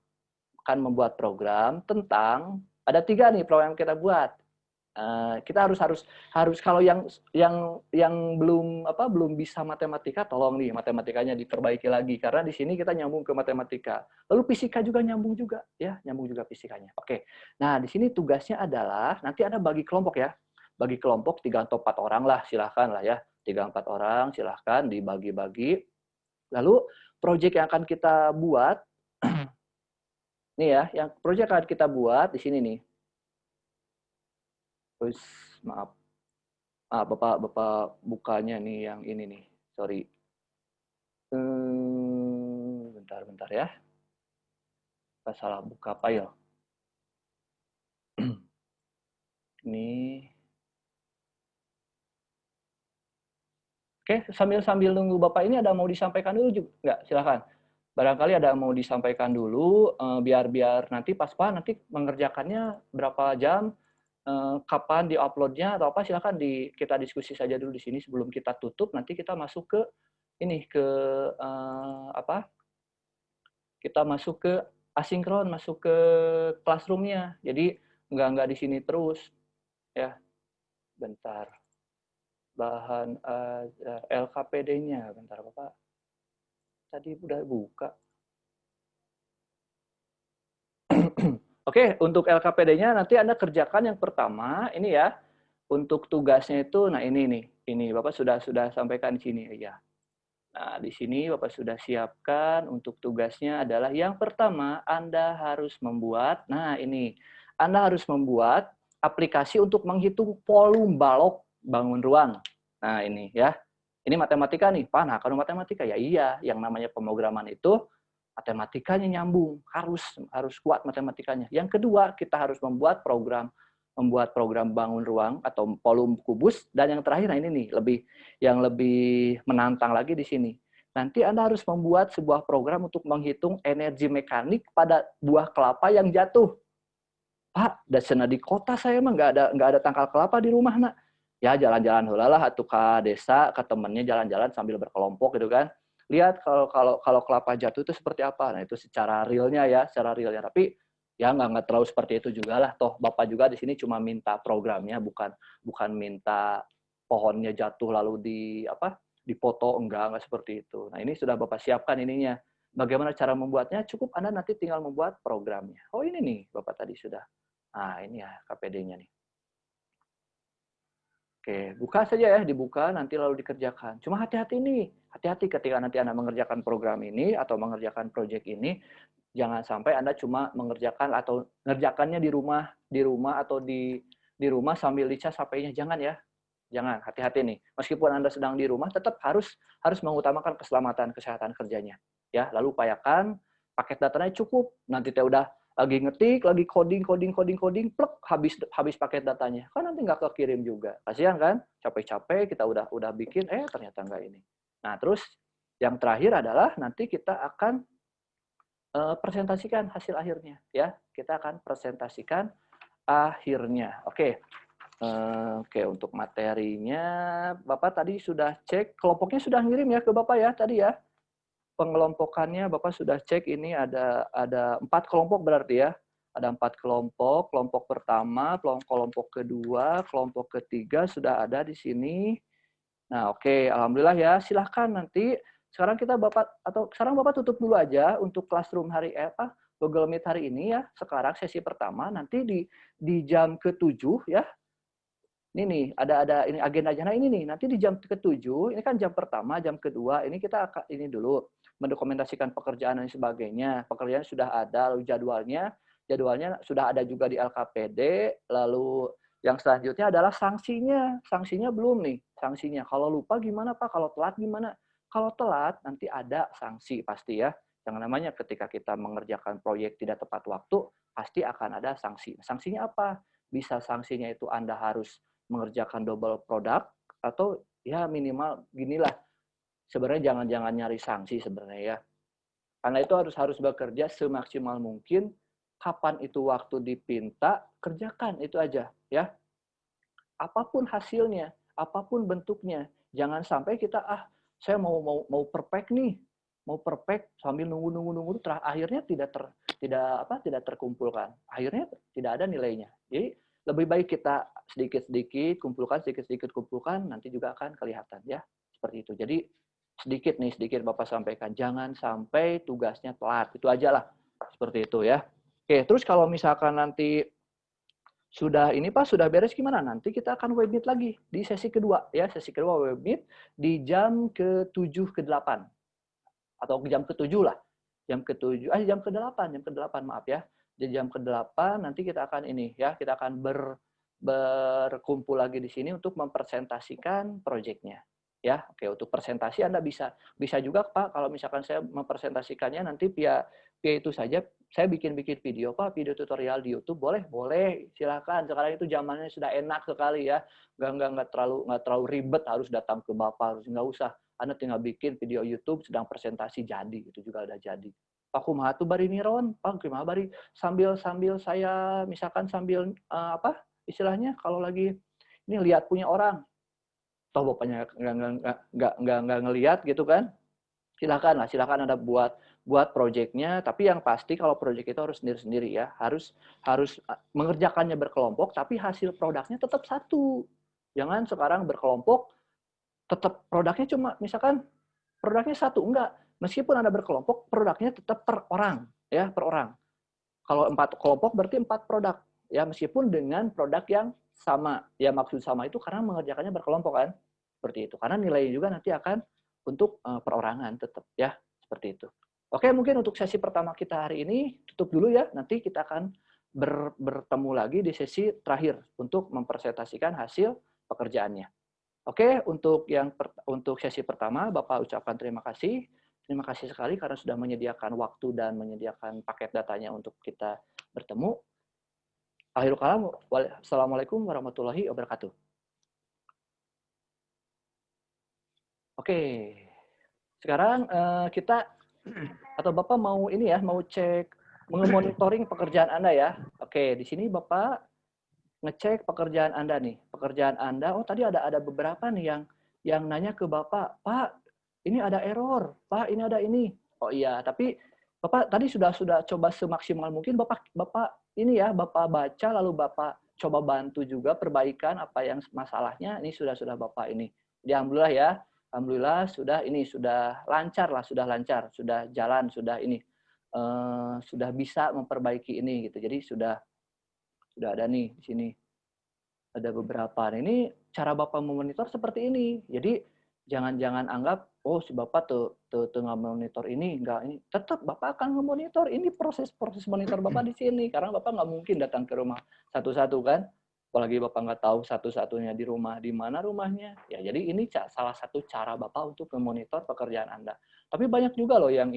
S2: tentang ada 3 nih program yang kita buat. Kita harus kalau yang belum bisa matematika, tolong nih matematikanya diperbaiki lagi karena di sini kita nyambung ke matematika. Lalu fisika juga nyambung juga ya, nyambung juga fisikanya. Oke. Nah, di sini tugasnya adalah nanti Anda bagi kelompok ya. Bagi kelompok 3 atau 4 orang lah, silahkan lah ya. 3 4 orang silahkan dibagi-bagi. Lalu proyek yang akan kita buat nih ya, yang proyek yang akan kita buat di sini nih. Terus maaf. Bapak bukanya nih yang ini nih. Sorry. Bentar ya. Kita salah buka file. Ini. Oke, sambil nunggu Bapak ini ada mau disampaikan dulu juga? Enggak, silakan. Barangkali ada mau disampaikan dulu, biar nanti pas Pak nanti mengerjakannya berapa jam, kapan di-upload-nya atau apa, silakan kita diskusi saja dulu di sini sebelum kita tutup, nanti kita masuk ke ini, ke kita masuk ke asinkron, masuk ke classroom-nya. Jadi nggak di sini terus ya. Bentar. Bahan LKPD-nya, bentar Bapak. Tadi udah buka. Oke, untuk LKPD-nya nanti Anda kerjakan yang pertama ini ya. Untuk tugasnya itu, nah ini nih, ini Bapak sudah sampaikan di sini ya. Nah, di sini Bapak sudah siapkan untuk tugasnya adalah yang pertama Anda harus membuat, nah ini, Anda harus membuat aplikasi untuk menghitung volume balok bangun ruang. Nah ini ya, ini matematika nih, Pak, nah kalau matematika ya iya, yang namanya pemrograman itu matematikanya nyambung, harus kuat matematikanya. Yang kedua, kita harus membuat program bangun ruang atau volume kubus, dan yang terakhir nah ini nih yang lebih menantang lagi di sini. Nanti Anda harus membuat sebuah program untuk menghitung energi mekanik pada buah kelapa yang jatuh. Pak, dasarnya di kota saya mah nggak ada tangkal kelapa di rumah nak. Ya jalan-jalan heula lah atuh ka desa, ke temennya jalan-jalan sambil berkelompok gitu kan. Lihat kalau kelapa jatuh itu seperti apa. Nah, itu secara realnya ya, secara realnya. Tapi ya nggak terlalu seperti itu juga lah. Toh Bapak juga di sini cuma minta programnya, bukan minta pohonnya jatuh lalu dipoto, enggak seperti itu. Nah, ini sudah Bapak siapkan ininya. Bagaimana cara membuatnya? Cukup Anda nanti tinggal membuat programnya. Oh, ini nih Bapak tadi sudah. Nah, ini ya KPD-nya nih. Oke, buka saja ya, dibuka nanti lalu dikerjakan. Cuma hati-hati nih, hati-hati ketika nanti Anda mengerjakan program ini atau mengerjakan proyek ini, jangan sampai Anda cuma mengerjakan atau ngerjakannya di rumah atau di rumah sambil dicas HP-nya, jangan ya. Jangan, hati-hati nih. Meskipun Anda sedang di rumah, tetap harus mengutamakan keselamatan kesehatan kerjanya. Ya, lalu upayakan paket datanya cukup. Nanti teh udah lagi ngetik, lagi coding, plek, habis paket datanya. Kan nanti nggak kekirim juga. Kasihan kan? Capek-capek kita udah bikin, ternyata nggak ini. Nah, terus yang terakhir adalah nanti kita akan presentasikan hasil akhirnya. Ya, kita akan presentasikan akhirnya. Oke. Oke, untuk materinya, Bapak tadi sudah cek, kelompoknya sudah ngirim ya ke Bapak ya tadi ya. Pengelompokannya Bapak sudah cek, ini ada 4 kelompok berarti ya. Ada 4 kelompok, kelompok pertama, kelompok kedua, kelompok ketiga sudah ada di sini. Nah, oke, alhamdulillah ya. Silahkan nanti sekarang Bapak tutup dulu aja untuk classroom Google Meet hari ini ya. Sekarang sesi pertama, nanti di jam ke-7 ya. Ini nih, ada ini agendanya. Nah, ini nih, nanti di jam ke-7, ini kan jam pertama, jam kedua, ini kita akan ini dulu mendokumentasikan pekerjaan dan sebagainya. Pekerjaan sudah ada, lalu jadwalnya sudah ada juga di LKPD, lalu yang selanjutnya adalah sanksinya. Sanksinya belum nih, sanksinya. Kalau lupa gimana Pak? Kalau telat gimana? Kalau telat nanti ada sanksi pasti ya. Yang namanya ketika kita mengerjakan proyek tidak tepat waktu, pasti akan ada sanksi. Sanksinya apa? bisa sanksinya itu Anda harus mengerjakan double product, atau ya minimal ginilah, sebenarnya jangan nyari sanksi sebenarnya ya. Karena itu harus bekerja semaksimal mungkin, kapan itu waktu dipinta, kerjakan itu aja ya. Apapun hasilnya, apapun bentuknya, jangan sampai kita saya mau perfect nih, mau perfect sambil nunggu akhirnya tidak terkumpulkan. Akhirnya tidak ada nilainya. Jadi lebih baik kita sedikit-sedikit kumpulkan, nanti juga akan kelihatan ya. Seperti itu. Jadi sedikit Bapak sampaikan, jangan sampai tugasnya telat. Itu aja lah. Seperti itu ya. Oke, terus kalau misalkan nanti sudah beres gimana? Nanti kita akan web meet lagi di sesi kedua ya. Sesi kedua web meet di jam ke-7 ke-8. Atau jam ke-7 lah. Jam ke-8 maaf ya. Di jam ke-8 nanti kita akan kita akan berkumpul lagi di sini untuk mempresentasikan proyeknya. Ya, oke, untuk presentasi Anda bisa juga Pak, kalau misalkan saya mempresentasikannya nanti via itu saja, saya bikin video Pak, video tutorial di YouTube, boleh, silakan. Sekarang itu zamannya sudah enak sekali ya, nggak terlalu ribet harus datang ke Bapak, nggak usah. Anda tinggal bikin video YouTube sedang presentasi jadi, itu juga udah jadi. Pak kumaha tuh bari niron, Pak kumaha bari sambil saya misalkan sambil istilahnya kalau lagi ini lihat punya orang, toh bapaknya nggak ngelihat gitu kan, silakan Anda buat proyeknya, tapi yang pasti kalau proyek itu harus sendiri-sendiri ya, harus mengerjakannya berkelompok, tapi hasil produknya tetap satu. Jangan sekarang berkelompok tetap produknya cuma misalkan produknya satu, enggak, meskipun Anda berkelompok produknya tetap per orang ya, per orang. Kalau 4 kelompok berarti 4 produk ya, meskipun dengan produk yang sama. Ya maksud sama itu karena mengerjakannya berkelompok kan. Seperti itu. Karena nilainya juga nanti akan untuk perorangan tetap ya, seperti itu. Oke, mungkin untuk sesi pertama kita hari ini tutup dulu ya. Nanti kita akan bertemu lagi di sesi terakhir untuk mempresentasikan hasil pekerjaannya. Oke, untuk sesi pertama Bapak ucapkan terima kasih. Terima kasih sekali karena sudah menyediakan waktu dan menyediakan paket datanya untuk kita bertemu. Akhirul kalam, Assalamualaikum warahmatullahi wabarakatuh. Oke, sekarang kita atau Bapak mau mau cek, mengonitoring pekerjaan Anda ya. Oke, di sini Bapak ngecek pekerjaan Anda nih. Pekerjaan Anda, tadi ada beberapa nih yang nanya ke Bapak, Pak, ini ada error, Pak, ini ada ini. Oh iya, tapi Bapak tadi sudah coba semaksimal mungkin Bapak Bapak baca lalu Bapak coba bantu juga perbaikan apa yang masalahnya. Ini sudah Bapak ini. Jadi alhamdulillah ya. Alhamdulillah sudah lancar, sudah jalan, sudah bisa memperbaiki ini gitu. Jadi sudah ada nih di sini. Ada beberapa. Ini cara Bapak memonitor seperti ini. Jadi jangan anggap si Bapak tuh nggak monitor ini, ini. Tetap Bapak akan memonitor. Ini proses monitor Bapak di sini karena Bapak nggak mungkin datang ke rumah satu-satu kan. Apalagi Bapak nggak tahu satu-satunya di rumah di mana rumahnya. Ya, jadi ini salah satu cara Bapak untuk memonitor pekerjaan Anda. Tapi banyak juga loh yang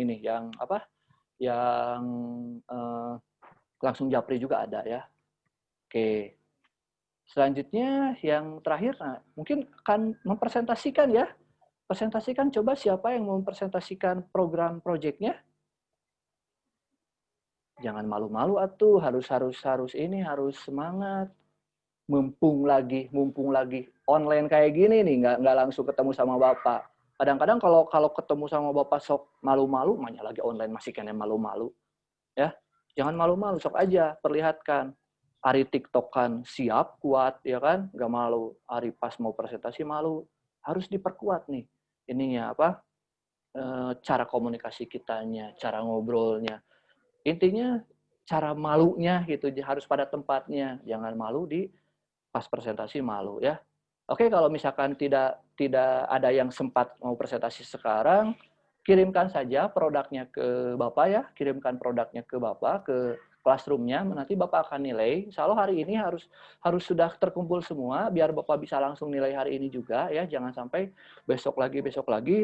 S2: langsung japri juga ada ya. Oke. Selanjutnya yang terakhir, mungkin akan mempresentasikan ya. Presentasikan, coba siapa yang mau mempresentasikan program proyeknya? Jangan malu-malu atuh, harus semangat. Mumpung lagi online kayak gini nih, nggak langsung ketemu sama Bapak. Kadang-kadang kalau ketemu sama Bapak sok malu-malu, makanya lagi online masih kena malu-malu. Ya, jangan malu-malu, sok aja perlihatkan. Ari TikTok-kan siap, kuat, ya kan? Nggak malu. Ari pas mau presentasi malu. Harus diperkuat nih. Ininya cara komunikasi kitanya, cara ngobrolnya. Intinya cara malunya gitu harus pada tempatnya. Jangan malu di pas presentasi malu ya. Oke, kalau misalkan tidak ada yang sempat mau presentasi sekarang, kirimkan saja produknya ke Bapak ya. Kirimkan produknya ke Bapak ke classroom-nya, nanti Bapak akan nilai. Insya Allah hari ini harus sudah terkumpul semua, biar Bapak bisa langsung nilai hari ini juga ya. Jangan sampai besok lagi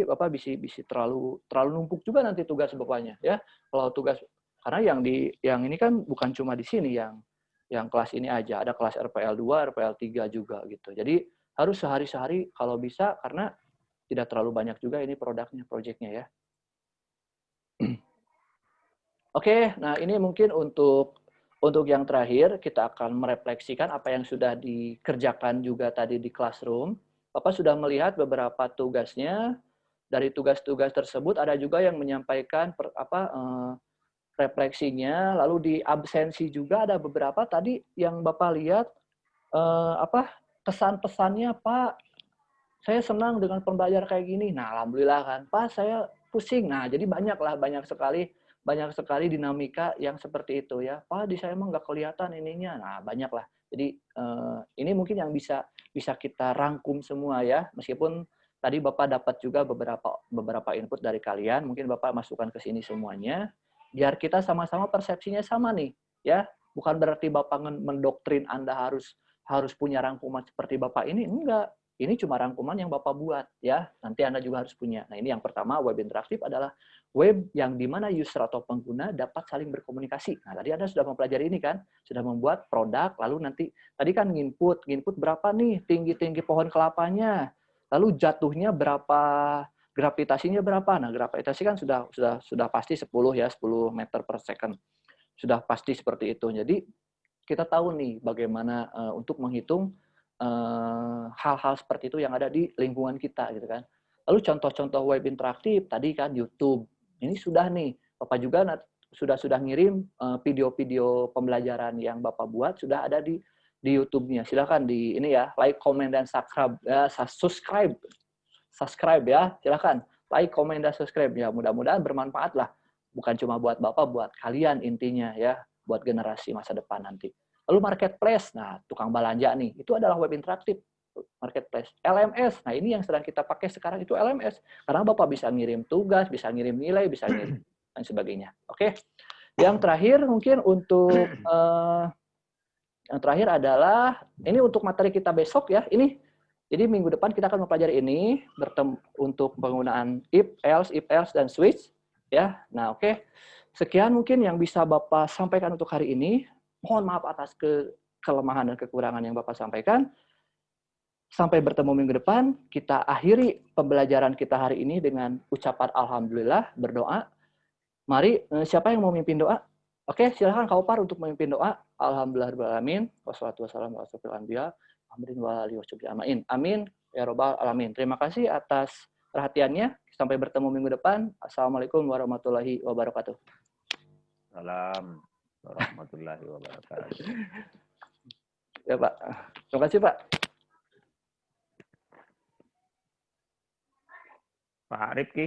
S2: Bapak bisa terlalu numpuk juga nanti tugas Bapaknya ya. Kalau tugas karena yang ini kan bukan cuma di sini yang kelas ini aja, ada kelas RPL 2, RPL 3 juga gitu. Jadi harus sehari-sehari kalau bisa karena tidak terlalu banyak juga ini produknya, proyeknya ya. Oke, nah ini mungkin untuk yang terakhir kita akan merefleksikan apa yang sudah dikerjakan juga tadi di classroom. Bapak sudah melihat beberapa tugasnya. Dari tugas-tugas tersebut ada juga yang menyampaikan refleksinya, lalu di absensi juga ada beberapa tadi yang Bapak lihat kesan-pesannya, Pak, saya senang dengan pembelajaran kayak gini. Nah, alhamdulillah kan, Pak, saya pusing. Nah, jadi banyak sekali dinamika yang seperti itu ya. Pak, di saya emang nggak kelihatan ininya. Nah, banyak lah. Jadi ini mungkin yang bisa kita rangkum semua ya, meskipun tadi Bapak dapat juga beberapa input dari kalian, mungkin Bapak masukkan ke sini semuanya, biar kita sama-sama persepsinya sama nih, ya. Bukan berarti Bapak mendoktrin Anda harus punya rangkuman seperti Bapak ini, enggak. Ini cuma rangkuman yang Bapak buat, ya. Nanti Anda juga harus punya. Nah, ini yang pertama, web interaktif adalah web yang di mana user atau pengguna dapat saling berkomunikasi. Nah, tadi Anda sudah mempelajari ini kan, sudah membuat produk, lalu nanti tadi kan nginput berapa nih tinggi pohon kelapanya, lalu jatuhnya berapa, gravitasinya berapa. Nah, gravitasi kan sudah pasti 10 ya, 10 meter per second. Sudah pasti seperti itu. Jadi kita tahu nih bagaimana untuk menghitung hal-hal seperti itu yang ada di lingkungan kita gitu kan. Lalu contoh-contoh web interaktif tadi kan YouTube. Ini sudah nih, Bapak juga sudah ngirim video-video pembelajaran yang Bapak buat sudah ada di YouTube-nya. Silakan di ini ya, like, comment dan subscribe ya. Silakan like, comment dan subscribe ya. Mudah-mudahan bermanfaat lah. Bukan cuma buat Bapak, buat kalian intinya ya, buat generasi masa depan nanti. Lalu marketplace, nah tukang belanja nih, itu adalah web interaktif marketplace. LMS, nah ini yang sedang kita pakai sekarang itu LMS. Karena Bapak bisa ngirim tugas, bisa ngirim nilai, bisa ngirim dan sebagainya. Oke. Yang terakhir mungkin untuk yang terakhir adalah ini untuk materi kita besok ya. Ini jadi minggu depan kita akan mempelajari ini untuk penggunaan if else dan switch ya. Nah, oke. Sekian mungkin yang bisa Bapak sampaikan untuk hari ini. Mohon maaf atas kelemahan dan kekurangan yang Bapak sampaikan. Sampai bertemu minggu depan, kita akhiri pembelajaran kita hari ini dengan ucapan alhamdulillah, berdoa. Mari, siapa yang mau mimpin doa? Oke, silakan Kak Opar untuk memimpin doa. Alhamdulillahirrahmanirrahim. Wassalatu wassalamu ala asyrofil anbiya. Amin. Ya Rabbal alamin. Terima kasih atas perhatiannya. Sampai bertemu minggu depan. Assalamualaikum warahmatullahi wabarakatuh.
S3: Salam warahmatullahi wabarakatuh.
S2: Ya Pak. Terima kasih Pak.
S3: Pak Rifki.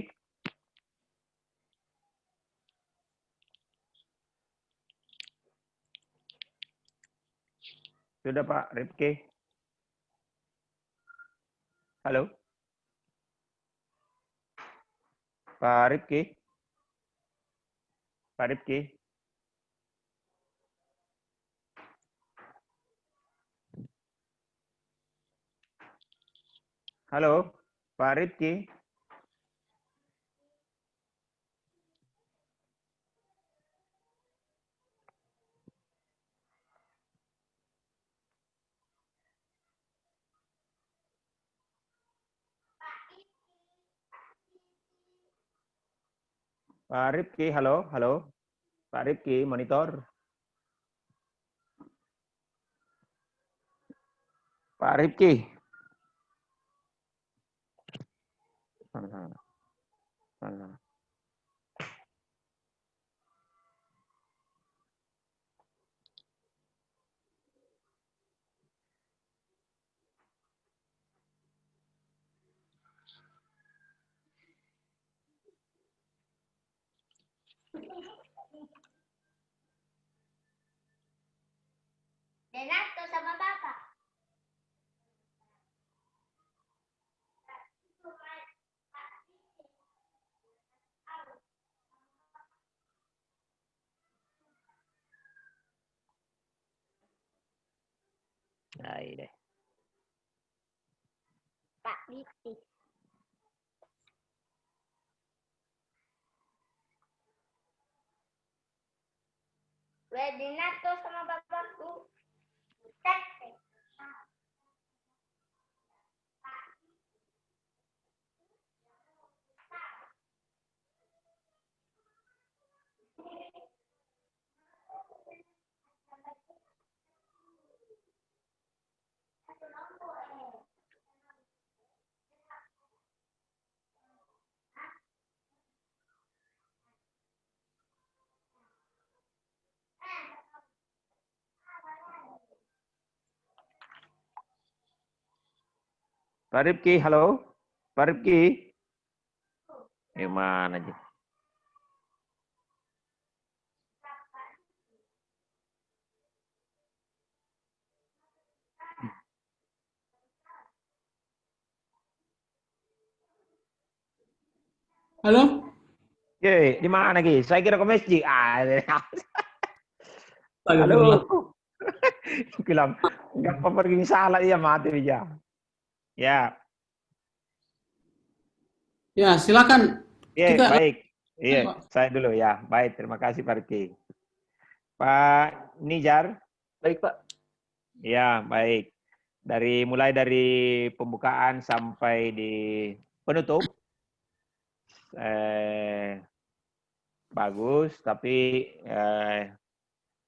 S3: Sudah Pak Rifki. Halo. Pak Rifki. Pak Rifki. Halo, Pak Rifki. Pak Rifki, halo, halo. Pak Rifki, monitor. Pak Rifki. Sana.
S5: Renato sama Bapak.
S3: Nah, ini.
S5: Pak Diti. Renato sama bapakku.
S3: Pak Rifki, halo. Pak Rifki. Gimana aja?
S1: Halo?
S3: Ye, di mana Ki? Saya kira ke masjid.
S1: Astagfirullah.
S3: Halo. Bilang, nggak pergi salah iya mati dia. Ya,
S1: Ya, silakan.
S3: iya
S1: Kita
S3: baik.
S1: lanjut,
S3: Iya,
S1: Pak.
S3: saya dulu ya. Baik, terima kasih Pak Rifki. Pak Nijar,
S2: Baik, Pak.
S3: ya baik. Mulai dari pembukaan sampai di penutup, bagus. Tapi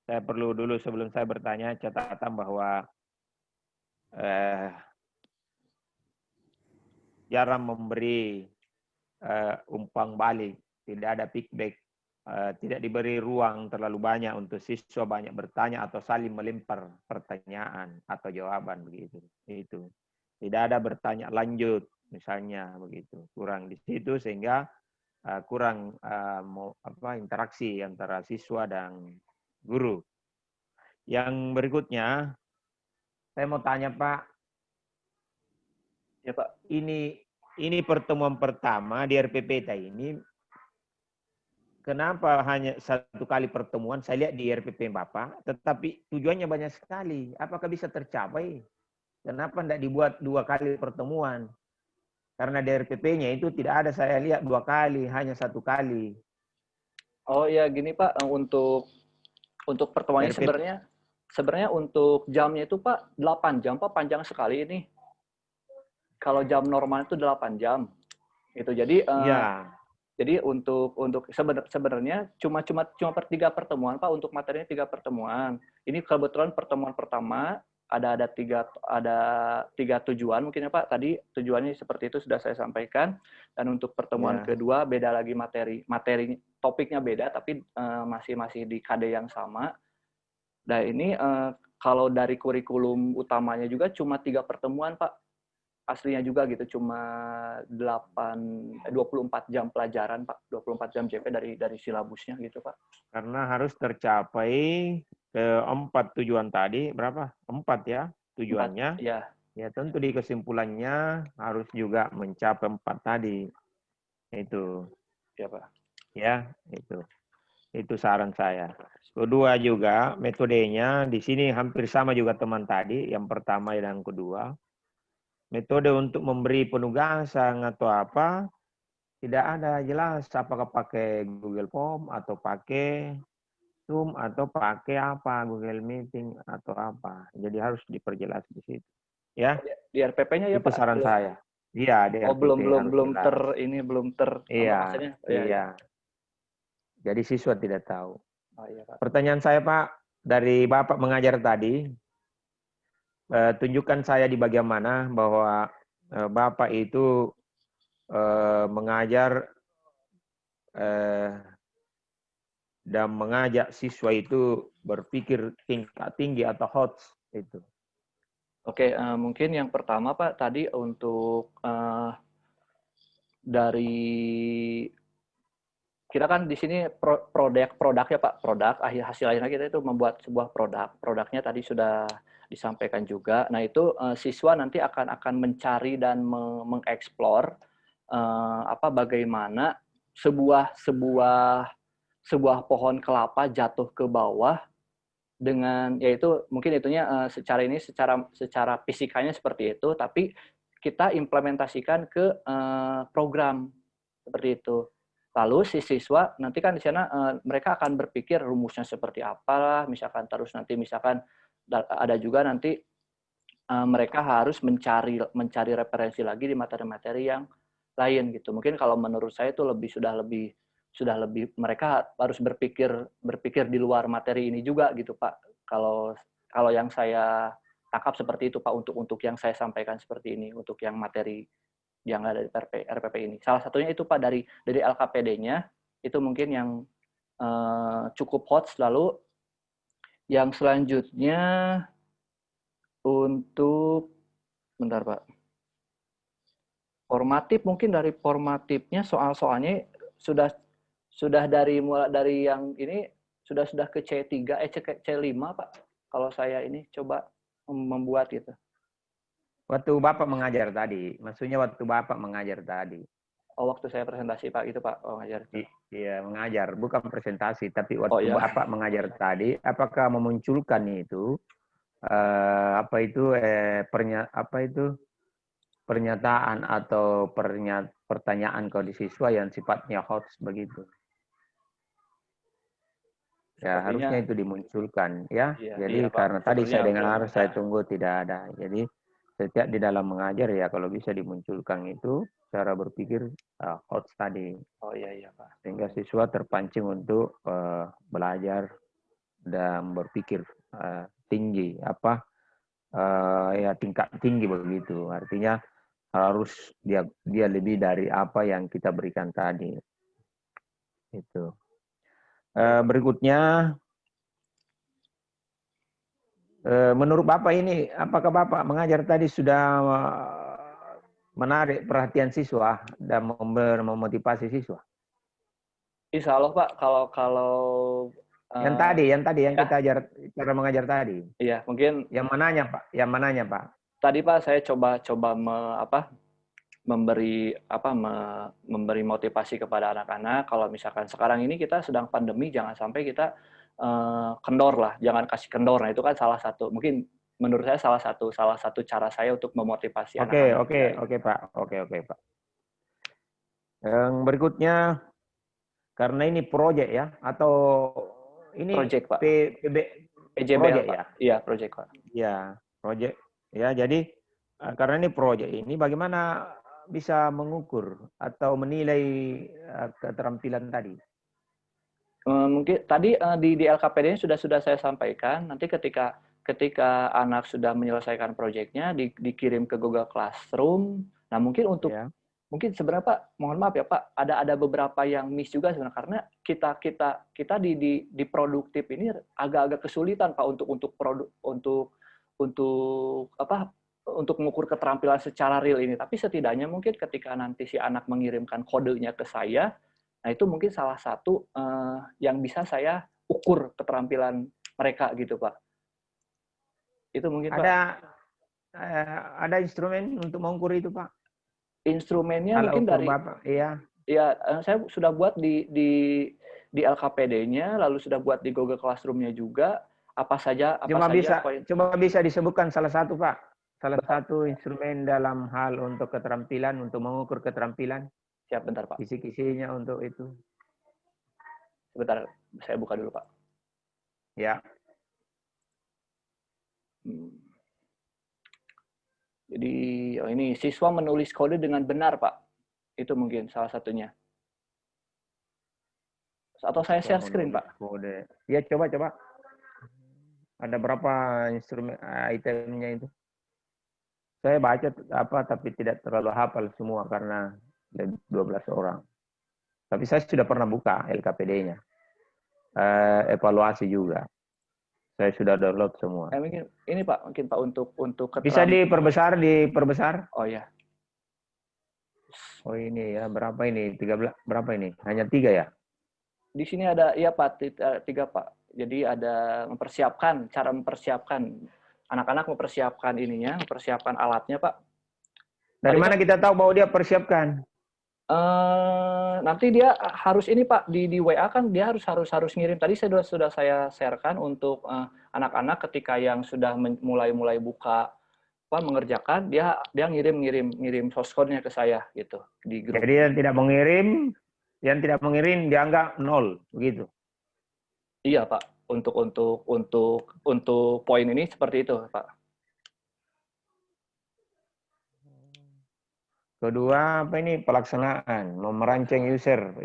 S3: saya perlu dulu sebelum saya bertanya catatan bahwa jarang memberi umpan balik, tidak ada feedback, tidak diberi ruang terlalu banyak untuk siswa banyak bertanya atau saling melempar pertanyaan atau jawaban begitu. Itu tidak ada bertanya lanjut misalnya begitu, kurang di situ sehingga kurang interaksi antara siswa dan guru. Yang berikutnya saya mau tanya Pak,
S2: Ya, Pak.
S3: ini pertemuan pertama di RPPT ini, kenapa hanya satu kali pertemuan? Saya lihat di RPP Bapak, tetapi tujuannya banyak sekali. Apakah bisa tercapai? Kenapa tidak dibuat 2 kali pertemuan? Karena di RPP-nya itu tidak ada saya lihat 2 kali, hanya 1 kali.
S2: Oh ya, gini Pak, untuk pertemuannya
S3: RPP,
S2: sebenarnya untuk jamnya itu Pak 8 jam Pak, panjang sekali ini. Kalau jam normal itu 8 jam. Itu
S3: ya,
S2: jadi untuk sebenarnya cuma per 3 pertemuan Pak, untuk materinya 3 pertemuan. Ini kebetulan pertemuan pertama ada tiga tujuan mungkin ya Pak. Tadi tujuannya seperti itu sudah saya sampaikan. Dan untuk pertemuan
S3: ya,
S2: kedua beda lagi materi topiknya beda tapi masih di KD yang sama. Dan ini kalau dari kurikulum utamanya juga cuma 3 pertemuan Pak. Aslinya juga gitu, cuma 24 jam pelajaran Pak, 24 jam JP dari silabusnya gitu Pak.
S3: karena harus tercapai ke-4 tujuan tadi, berapa? 4 ya
S2: 4,
S3: tujuannya.
S2: ya.
S3: Ya tentu di kesimpulannya harus juga mencapai 4 tadi. Itu.
S2: Ya Pak.
S3: Ya, itu saran saya. Kedua juga metodenya di sini hampir sama juga teman tadi, yang pertama dan kedua. Metode untuk memberi penugasan atau apa tidak ada jelas, apakah pakai Google Form atau pakai Zoom atau pakai apa Google Meeting atau apa. Jadi harus diperjelas di situ. Ya,
S2: Di RPP-nya ya
S3: itu
S2: Pak.
S3: saran saya. Iya, di
S2: Oh, belum
S3: RPP
S2: belum
S3: harus
S2: belum
S3: jelas. Iya,
S2: maksudnya ya ya.
S3: iya. Jadi siswa tidak tahu.
S2: Oh iya Pak.
S3: Pertanyaan saya Pak, dari Bapak mengajar tadi, tunjukkan saya di bagian mana bahwa Bapak itu mengajar dan mengajak siswa itu berpikir tingkat tinggi atau hot itu.
S2: Oke, mungkin yang pertama Pak tadi untuk dari kita kan di sini produk ya Pak, hasil akhirnya kita itu membuat sebuah produknya tadi sudah disampaikan juga. Nah itu siswa nanti akan mencari dan mengeksplor bagaimana sebuah pohon kelapa jatuh ke bawah dengan yaitu mungkin itunya secara fisikanya seperti itu, tapi kita implementasikan ke program seperti itu. Lalu si siswa nanti kan di sana mereka akan berpikir rumusnya seperti apa, misalkan ada juga nanti mereka harus mencari referensi lagi di materi-materi yang lain gitu. Mungkin kalau menurut saya itu sudah lebih mereka harus berpikir di luar materi ini juga gitu Pak. Kalau yang saya tangkap seperti itu Pak, untuk yang saya sampaikan seperti ini, untuk yang materi yang ada di RPP ini. Salah satunya itu Pak dari LKPD-nya itu mungkin yang cukup hot. Lalu yang selanjutnya untuk bentar Pak. Formatif mungkin dari formatifnya soal-soalnya sudah dari mulai dari yang ini sudah ke C3 C5 Pak. Kalau saya ini coba membuat gitu.
S3: Waktu Bapak mengajar tadi, maksudnya waktu Bapak mengajar tadi.
S2: Oh, waktu saya presentasi Pak itu Pak, oh ngajar.
S3: Iya, mengajar, bukan presentasi, tapi waktu
S2: Oh ya.
S3: Bapak mengajar tadi, apakah memunculkan itu pernyataan atau pertanyaan kode siswa yang sifatnya hoax begitu? Ya,
S2: Sepertinya
S3: harusnya itu dimunculkan ya.
S2: iya,
S3: Jadi
S2: iya, Pak.
S3: karena tadi saya
S2: Sepertinya
S3: dengar,
S2: belum
S3: saya
S2: ada.
S3: tunggu tidak ada. Jadi setiap di dalam mengajar ya kalau bisa dimunculkan itu cara berpikir hoax tadi,
S2: Oh iya iya Pak.
S3: sehingga siswa terpancing untuk belajar dan berpikir tinggi ya tingkat tinggi begitu. Artinya harus dia lebih dari apa yang kita berikan tadi. Itu. Berikutnya, menurut Bapak ini, apakah Bapak mengajar tadi sudah menarik perhatian siswa dan memotivasi siswa?
S2: Insya Allah Pak, kalau
S3: Yang tadi yang
S2: ya,
S3: kita ajar cara mengajar tadi.
S2: iya mungkin
S3: Yang mananya Pak? Yang mananya Pak?
S2: tadi Pak saya coba memberi motivasi kepada anak-anak. Kalau misalkan sekarang ini kita sedang pandemi, jangan sampai kita kendor lah, jangan kasih kendor. Nah itu kan salah satu, mungkin menurut saya salah satu cara saya untuk memotivasi anak-anak.
S3: Oke Pak. Oke Pak. Yang berikutnya, karena ini proyek ya, atau ini
S2: Project Pak, PJBL
S3: proyek
S2: Pak.
S3: ya?
S2: Iya project Pak.
S3: Ya, proyek. Ya, jadi karena ini proyek ini, bagaimana bisa mengukur atau menilai keterampilan tadi?
S2: Mungkin tadi di LKPD sudah saya sampaikan. Nanti ketika anak sudah menyelesaikan proyeknya dikirim ke Google Classroom. Nah mungkin
S3: Ya.
S2: mungkin sebenarnya Pak, mohon maaf ya Pak, ada beberapa yang miss juga sebenarnya karena kita di produktif ini agak-agak kesulitan Pak untuk mengukur keterampilan secara real ini. Tapi setidaknya mungkin ketika nanti si anak mengirimkan kodenya ke saya, nah itu mungkin salah satu yang bisa saya ukur keterampilan mereka gitu Pak. Itu mungkin Pak.
S3: Ada instrumen untuk mengukur itu Pak?
S2: Instrumennya
S3: Kalau
S2: mungkin
S3: ukur
S2: dari
S3: Bapak, iya.
S2: ya saya sudah buat di LKPD-nya, lalu sudah buat di Google Classroom-nya juga.
S3: Coba bisa disebutkan salah satu Pak, salah satu instrumen dalam hal untuk keterampilan, untuk mengukur keterampilan.
S2: Siap, bentar Pak.
S3: Kisi-kisinya untuk itu.
S2: Sebentar, saya buka dulu Pak.
S3: Ya.
S2: Jadi ini siswa menulis kode dengan benar Pak. Itu mungkin salah satunya. Atau saya share screen Pak.
S3: Kode. Ya coba. Ada berapa instrumen itemnya itu? Saya baca tapi tidak terlalu hafal semua karena 12 orang. Tapi saya sudah pernah buka LKPD-nya. Evaluasi juga. Saya sudah download semua.
S2: Ini Pak, mungkin Pak untuk
S3: bisa diperbesar.
S2: Oh ya.
S3: Oh ini ya, berapa ini? 13 berapa ini? Hanya 3 ya?
S2: Di sini ada ya Pak, 3 Pak. Jadi ada cara mempersiapkan anak-anak mempersiapkan alatnya Pak.
S3: Dari mana kita tahu bahwa dia persiapkan?
S2: Nanti dia harus ini Pak di WA kan dia harus ngirim. Tadi sudah saya sharekan untuk anak-anak ketika yang sudah mulai buka mengerjakan dia ngirim source code-nya ke saya gitu di grup.
S3: Jadi yang tidak mengirim dianggap 0 begitu.
S2: Iya Pak, untuk poin ini seperti itu Pak.
S3: Kedua, apa ini pelaksanaan, merancang user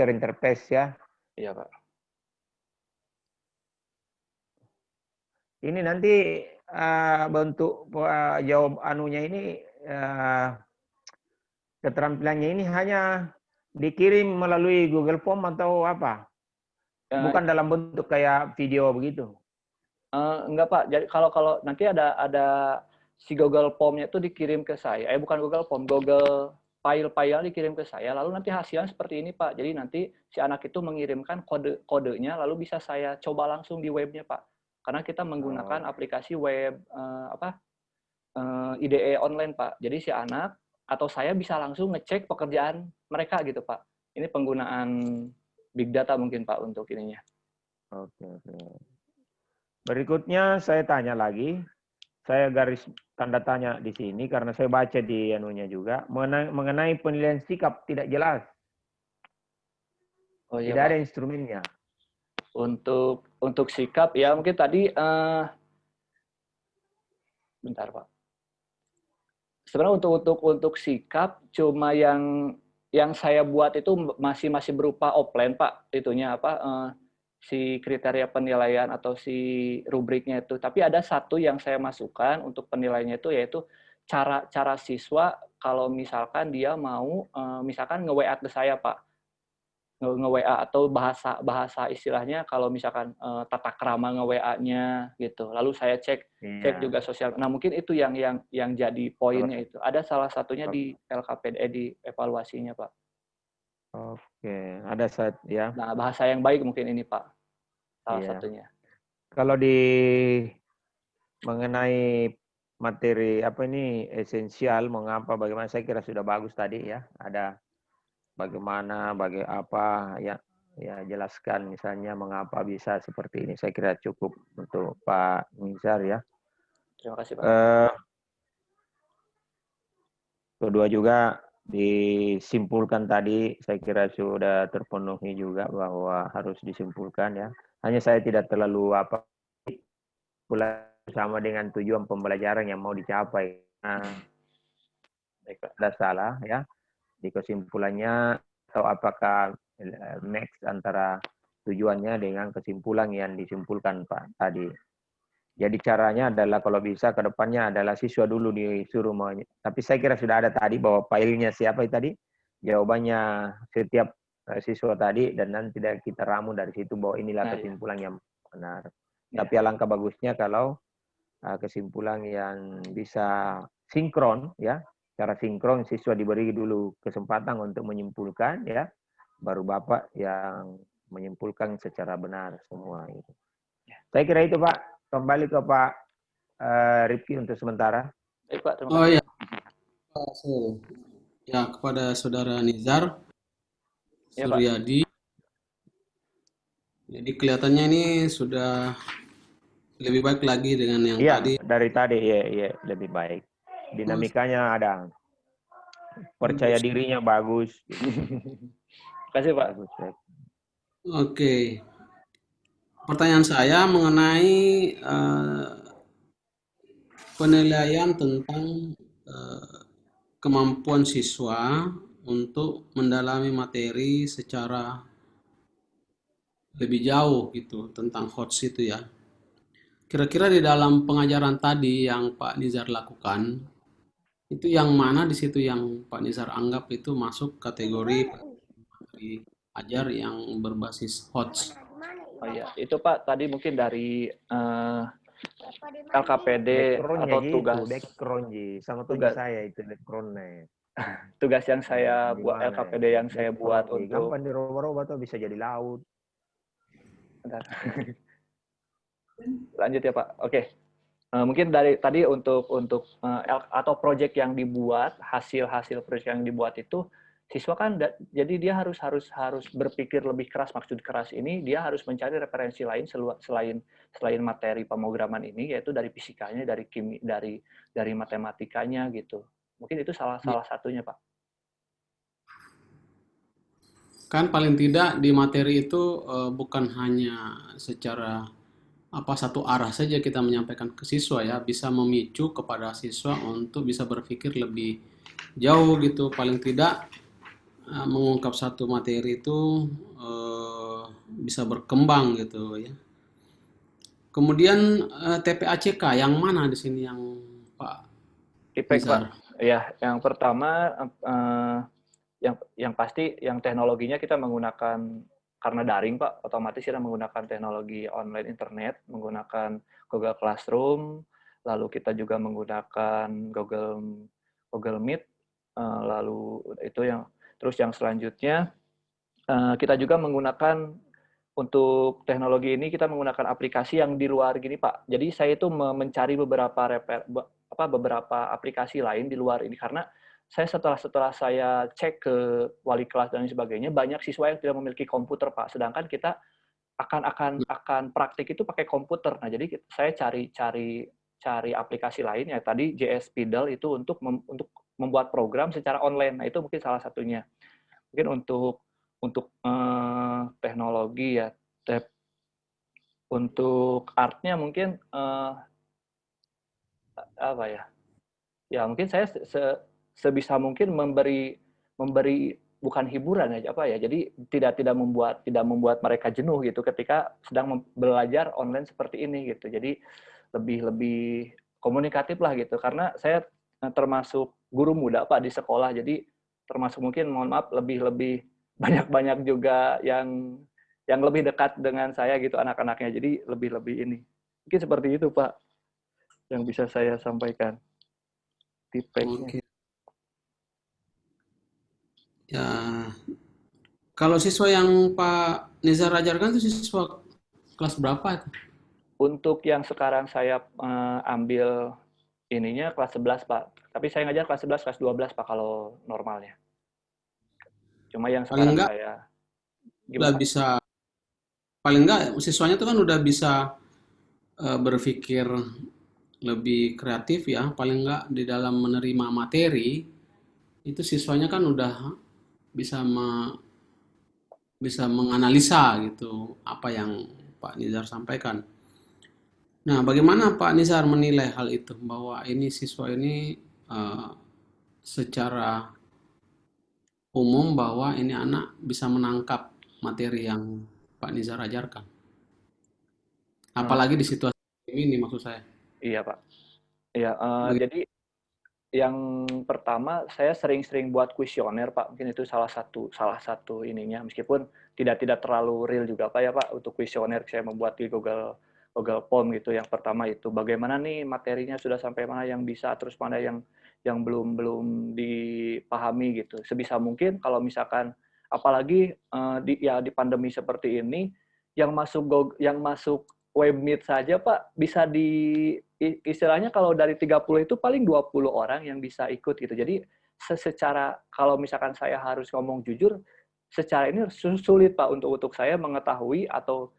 S3: interface ya.
S2: Iya Pak.
S3: Ini nanti bentuk jawab anunya ini keterampilannya ini hanya dikirim melalui Google Form atau apa? Bukan dalam bentuk kayak video begitu.
S2: Enggak Pak. Jadi kalau nanti ada si Google Form-nya itu dikirim ke saya, bukan Google Form, Google file-file dikirim ke saya, lalu nanti hasilnya seperti ini Pak. Jadi nanti si anak itu mengirimkan kode-kodenya, lalu bisa saya coba langsung di webnya Pak. Karena kita menggunakan aplikasi web IDE online Pak. Jadi si anak atau saya bisa langsung ngecek pekerjaan mereka gitu Pak. Ini penggunaan big data mungkin Pak untuk ininya.
S3: Oke. Berikutnya saya tanya lagi. Saya garis tanda tanya di sini karena saya baca di anunya juga mengenai penilaian sikap tidak jelas.
S2: Oh iya,
S3: Tidak
S2: Pak.
S3: ada instrumennya.
S2: Untuk sikap ya mungkin tadi bentar Pak. Sebenarnya untuk sikap cuma yang saya buat itu masih berupa offline Pak, itunya apa si kriteria penilaian atau si rubriknya itu. Tapi ada satu yang saya masukkan untuk penilaiannya itu yaitu cara siswa kalau misalkan dia mau misalkan nge-WA ke saya Pak. Nge-WA atau bahasa istilahnya kalau misalkan tata krama nge-WA-nya gitu. Lalu saya cek juga sosial. Nah, mungkin itu yang jadi poinnya itu. Ada salah satunya di LKPD di evaluasinya, Pak.
S3: Oke, ada saat ya.
S2: Nah, bahasa yang baik mungkin ini, Pak. Salah satunya.
S3: Kalau mengenai materi apa ini esensial, mengapa, bagaimana, saya kira sudah bagus tadi ya. Ada bagaimana, apa ya jelaskan misalnya mengapa bisa seperti ini. Saya kira cukup untuk Pak Nizar ya.
S2: Terima kasih Pak.
S3: Kedua juga disimpulkan tadi, saya kira sudah terpenuhi juga bahwa harus disimpulkan ya. Hanya saya tidak terlalu sama dengan tujuan pembelajaran yang mau dicapai. Nah, ada salah ya di kesimpulannya atau apakah match antara tujuannya dengan kesimpulan yang disimpulkan Pak tadi. Jadi caranya adalah kalau bisa ke depannya adalah siswa dulu disuruh tapi saya kira sudah ada tadi bahwa filenya siapa tadi, jawabannya setiap siswa tadi dan nanti tidak kita ramu dari situ bahwa inilah kesimpulan yang benar. Tapi alangkah bagusnya kalau kesimpulan yang bisa sinkron ya, cara sinkron siswa diberi dulu kesempatan untuk menyimpulkan ya, baru Bapak yang menyimpulkan secara benar semua itu. Saya kira itu Pak. Kembali ke Pak Rifki untuk sementara.
S2: Baik Pak, terima kasih.
S1: Oh ya, ya kepada Saudara Nizar Suryadi. Jadi kelihatannya ini sudah lebih baik lagi dengan yang tadi.
S3: Dari tadi ya lebih baik. Dinamikanya ada. Percaya dirinya bagus.
S2: Terima kasih Pak.
S3: Bagus.
S1: Oke. Pertanyaan saya mengenai penilaian tentang kemampuan siswa untuk mendalami materi secara lebih jauh gitu tentang HOTS itu ya. Kira-kira di dalam pengajaran tadi yang Pak Nizar lakukan, itu yang mana di situ yang Pak Nizar anggap itu masuk kategori ajar yang berbasis HOTS?
S2: Oh iya, itu Pak tadi mungkin dari LKPD atau tugas
S3: sama tugas saya itu backgroundnya.
S2: Tugas yang saya buat LKPD yang saya buat untuk
S3: gampang dirubah-rubah tuh bisa jadi laut.
S2: Bentar. Lanjut ya Pak. Oke. Mungkin dari tadi untuk atau proyek yang dibuat, hasil proyek yang dibuat itu siswa kan jadi dia harus berpikir lebih keras. Maksud keras ini dia harus mencari referensi lain selain materi pemrograman ini, yaitu dari fisikanya, dari dari matematikanya gitu. Mungkin itu salah satunya Pak.
S1: Kan paling tidak di materi itu bukan hanya secara satu arah saja kita menyampaikan ke siswa ya, bisa memicu kepada siswa untuk bisa berpikir lebih jauh gitu. Paling tidak mengungkap satu materi itu bisa berkembang gitu ya. Kemudian TPACK yang mana di sini yang Pak Nizar?
S2: Pak. Ya, yang pertama yang pasti yang teknologinya kita menggunakan karena daring Pak, otomatis kita menggunakan teknologi online internet, menggunakan Google Classroom, lalu kita juga menggunakan Google Meet, lalu itu terus yang selanjutnya kita juga menggunakan untuk teknologi ini kita menggunakan aplikasi yang di luar gini Pak. Jadi saya itu mencari beberapa aplikasi lain di luar ini karena saya setelah saya cek ke wali kelas dan sebagainya banyak siswa yang tidak memiliki komputer Pak. Sedangkan kita akan praktik itu pakai komputer. Nah, jadi saya cari aplikasi lain ya tadi JS Spidel itu untuk membuat program secara online. Nah, itu mungkin salah satunya. Mungkin untuk teknologi ya, untuk artnya mungkin apa ya? Ya mungkin saya sebisa mungkin memberi bukan hiburan ya apa ya. Jadi tidak membuat mereka jenuh gitu ketika sedang belajar online seperti ini gitu. Jadi lebih komunikatif lah gitu. Karena saya termasuk guru muda Pak di sekolah. Jadi termasuk mungkin mohon maaf lebih banyak juga yang lebih dekat dengan saya gitu anak-anaknya. Jadi lebih ini. Mungkin seperti itu Pak yang bisa saya sampaikan. Feedbacknya.
S1: Oke. Ya, kalau siswa yang Pak Nizar ajarkan itu siswa kelas berapa itu?
S2: Untuk yang sekarang saya ambil ininya kelas 11 Pak. Tapi saya ngajar kelas 11, kelas 12 Pak kalau normalnya. Cuma yang
S1: Paling
S2: sekarang
S1: enggak
S2: saya
S1: udah
S2: gimana?
S1: bisa, paling enggak siswanya itu kan udah bisa berpikir lebih kreatif ya, paling enggak di dalam menerima materi itu siswanya kan udah bisa bisa menganalisa gitu apa yang Pak Nizar sampaikan. Nah, bagaimana Pak Nizar menilai hal itu bahwa ini siswa ini eh, secara umum bahwa ini anak bisa menangkap materi yang Pak Nizar ajarkan,
S2: Hmm,
S1: apalagi di situasi ini maksud saya.
S2: iya Pak. Iya,
S1: Bagi-
S2: jadi yang pertama saya sering-sering buat kuesioner Pak. Mungkin itu salah satu ininya meskipun tidak terlalu real juga Pak ya Pak untuk kuesioner saya membuat di Google Form gitu. Yang pertama itu bagaimana nih materinya sudah sampai mana yang bisa terus mana yang belum dipahami gitu. Sebisa mungkin kalau misalkan apalagi di pandemi seperti ini yang masuk web meet saja Pak bisa istilahnya kalau dari 30 itu paling 20 orang yang bisa ikut gitu. Jadi secara kalau misalkan saya harus ngomong jujur, secara ini sulit Pak untuk saya mengetahui atau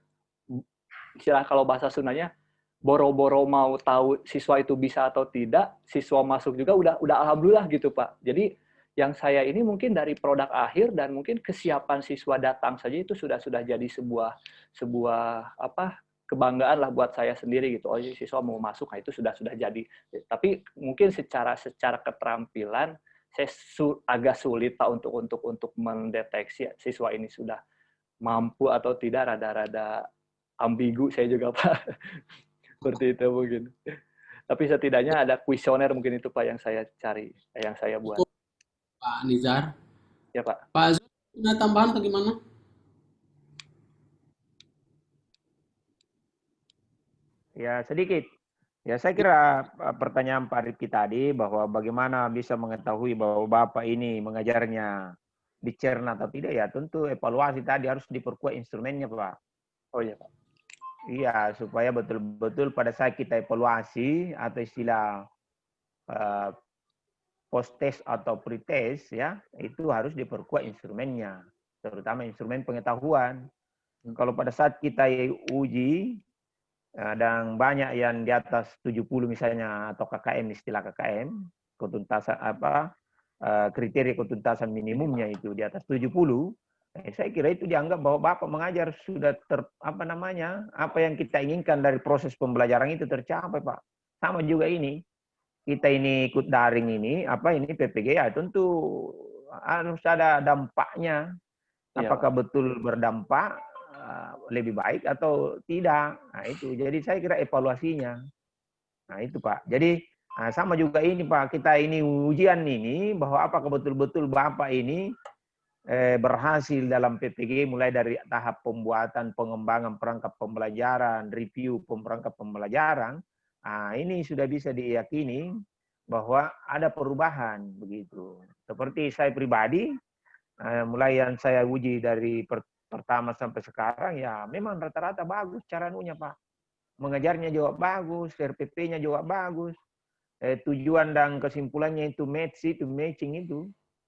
S2: istilah kalau bahasa Sundanya boro-boro mau tahu siswa itu bisa atau tidak, siswa masuk juga udah alhamdulillah gitu Pak. Jadi yang saya ini mungkin dari produk akhir dan mungkin kesiapan siswa datang saja itu sudah jadi sebuah apa kebanggaan lah buat saya sendiri gitu. Oh, siswa mau masuk, nah itu sudah jadi. Tapi mungkin secara keterampilan saya agak sulit Pak untuk mendeteksi siswa ini sudah mampu atau tidak, rada-rada ambigu saya juga Pak. Seperti itu mungkin. Tapi setidaknya ada kuesioner mungkin itu Pak yang saya cari, yang saya buat.
S1: Cukup Pak Nizar.
S2: Ya Pak.
S1: Pak Azul punya tambahan atau gimana?
S3: Ya, sedikit. Ya, saya kira pertanyaan Pak Rifki tadi bahwa bagaimana bisa mengetahui bahwa Bapak ini mengajarnya dicerna atau tidak, ya tentu evaluasi tadi harus diperkuat instrumennya, Pak.
S2: Oh iya Pak.
S3: Iya, supaya betul-betul pada saat kita evaluasi atau istilah uh, post-test atau pre-test, ya, itu harus diperkuat instrumennya, terutama instrumen pengetahuan. Kalau pada saat kita uji, dan banyak yang di atas 70 misalnya atau KKM, istilah KKM, ketuntasan kriteria ketuntasan minimumnya itu di atas 70, saya kira itu dianggap bahwa Bapak mengajar sudah apa yang kita inginkan dari proses pembelajaran itu tercapai, Pak. Sama juga ini, kita ini ikut daring ini, PPG, ya tentu harus ada dampaknya.
S2: Iya Pak.
S3: Apakah betul berdampak lebih baik atau tidak? Nah itu, jadi saya kira evaluasinya. Nah itu Pak. Jadi sama juga ini Pak, kita ini ujian ini bahwa apakah betul-betul Bapak ini berhasil dalam PPG mulai dari tahap pembuatan pengembangan perangkat pembelajaran, review perangkat pembelajaran, Ini sudah bisa diyakini bahwa ada perubahan begitu. Seperti saya pribadi, mulai yang saya uji dari pertama sampai sekarang, ya memang rata-rata bagus cara anunya Pak. Mengajarnya juga bagus, RPP-nya juga bagus. Tujuan dan kesimpulannya itu matching itu.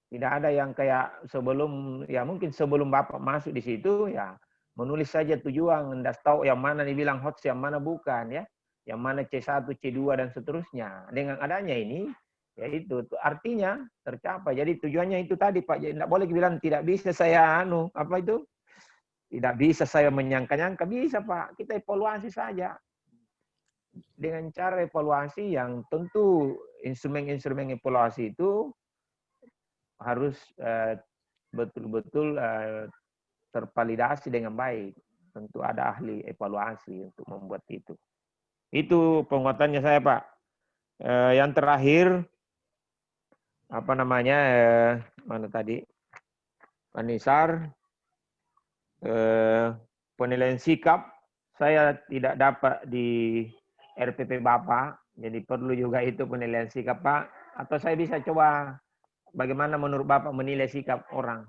S3: Tidak ada yang kayak sebelum, ya mungkin sebelum Bapak masuk di situ, ya menulis saja tujuan, nggak tahu yang mana dibilang HOTS, yang mana bukan, ya. Yang mana C1, C2, dan seterusnya. Dengan adanya ini, ya itu artinya tercapai. Jadi tujuannya itu tadi Pak, jadi nggak boleh bilang tidak bisa saya apa itu? Tidak bisa saya menyangka-nyangka, bisa Pak. Kita evaluasi saja. Dengan cara evaluasi yang tentu instrumen-instrumen evaluasi itu harus betul-betul tervalidasi dengan baik. Tentu ada ahli evaluasi untuk membuat itu. Itu penguatannya saya Pak. Yang terakhir, apa namanya, mana tadi? Pak Nisar, penilaian sikap saya tidak dapat di RPP Bapak, jadi perlu juga itu penilaian sikap Pak. Atau saya bisa coba bagaimana menurut Bapak menilai sikap orang?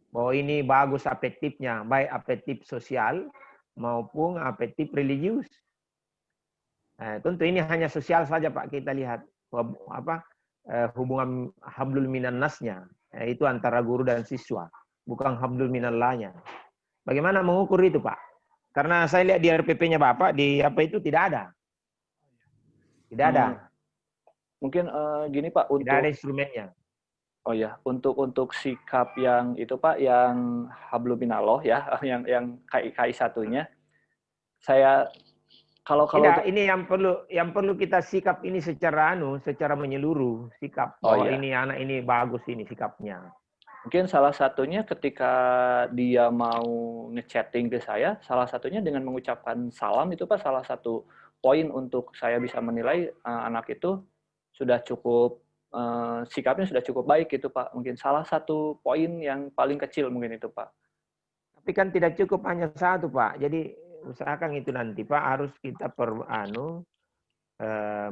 S3: Bahwa ini bagus afektifnya, baik afektif sosial maupun afektif religius. Tentu ini hanya sosial saja Pak, kita lihat hubungan hablul minan nasnya, itu antara guru dan siswa, bukan hablul minallahnya. Bagaimana mengukur itu Pak? Karena saya lihat di RPP-nya Bapak, di apa itu tidak ada. Tidak ada.
S2: Mungkin gini Pak, untuk
S3: tidak ada instrumennya.
S2: Oh ya, untuk sikap yang itu Pak, yang hablum minallah ya, yang KI satunya, saya kalau
S3: tidak, ini yang perlu kita sikap ini secara menyeluruh sikap. Bahwa ini anak ini bagus ini sikapnya.
S2: Mungkin salah satunya ketika dia mau ngechatting ke saya, salah satunya dengan mengucapkan salam itu Pak, salah satu poin untuk saya bisa menilai anak itu sudah cukup, sikapnya sudah cukup baik gitu Pak. Mungkin salah satu poin yang paling kecil mungkin itu Pak.
S3: Tapi kan tidak cukup hanya satu Pak. Jadi usahakan itu nanti Pak, harus kita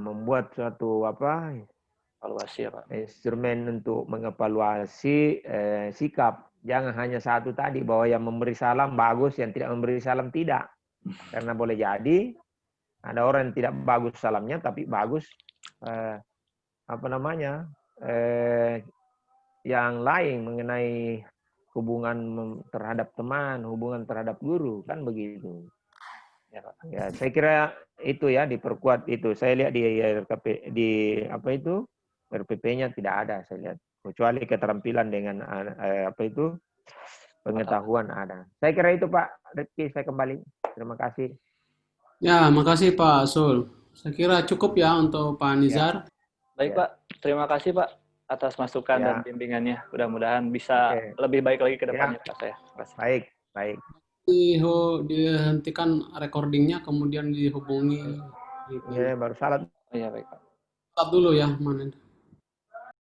S3: membuat suatu
S2: evaluasi ya Pak.
S3: Instrumen untuk mengevaluasi sikap. Jangan hanya satu tadi, bahwa yang memberi salam bagus, yang tidak memberi salam tidak. Karena boleh jadi ada orang yang tidak bagus salamnya, tapi bagus yang lain mengenai hubungan terhadap teman, hubungan terhadap guru, kan begitu. Ya, saya kira itu ya, diperkuat itu. Saya lihat di RPP-nya tidak ada, saya lihat, kecuali keterampilan dengan pengetahuan ada. Saya kira itu Pak Rizky, saya kembali. Terima kasih.
S1: Ya, makasih Pak Sul. Saya kira cukup ya untuk Pak Nizar.
S2: Baik Pak, terima kasih Pak atas masukan dan bimbingannya. Mudah-mudahan bisa lebih baik lagi ke depannya Pak saya.
S3: Baik.
S1: Dihentikan recordingnya, kemudian dihubungi.
S3: Ya, baru salat.
S2: Iya baik Pak.
S1: Salat dulu ya, mana?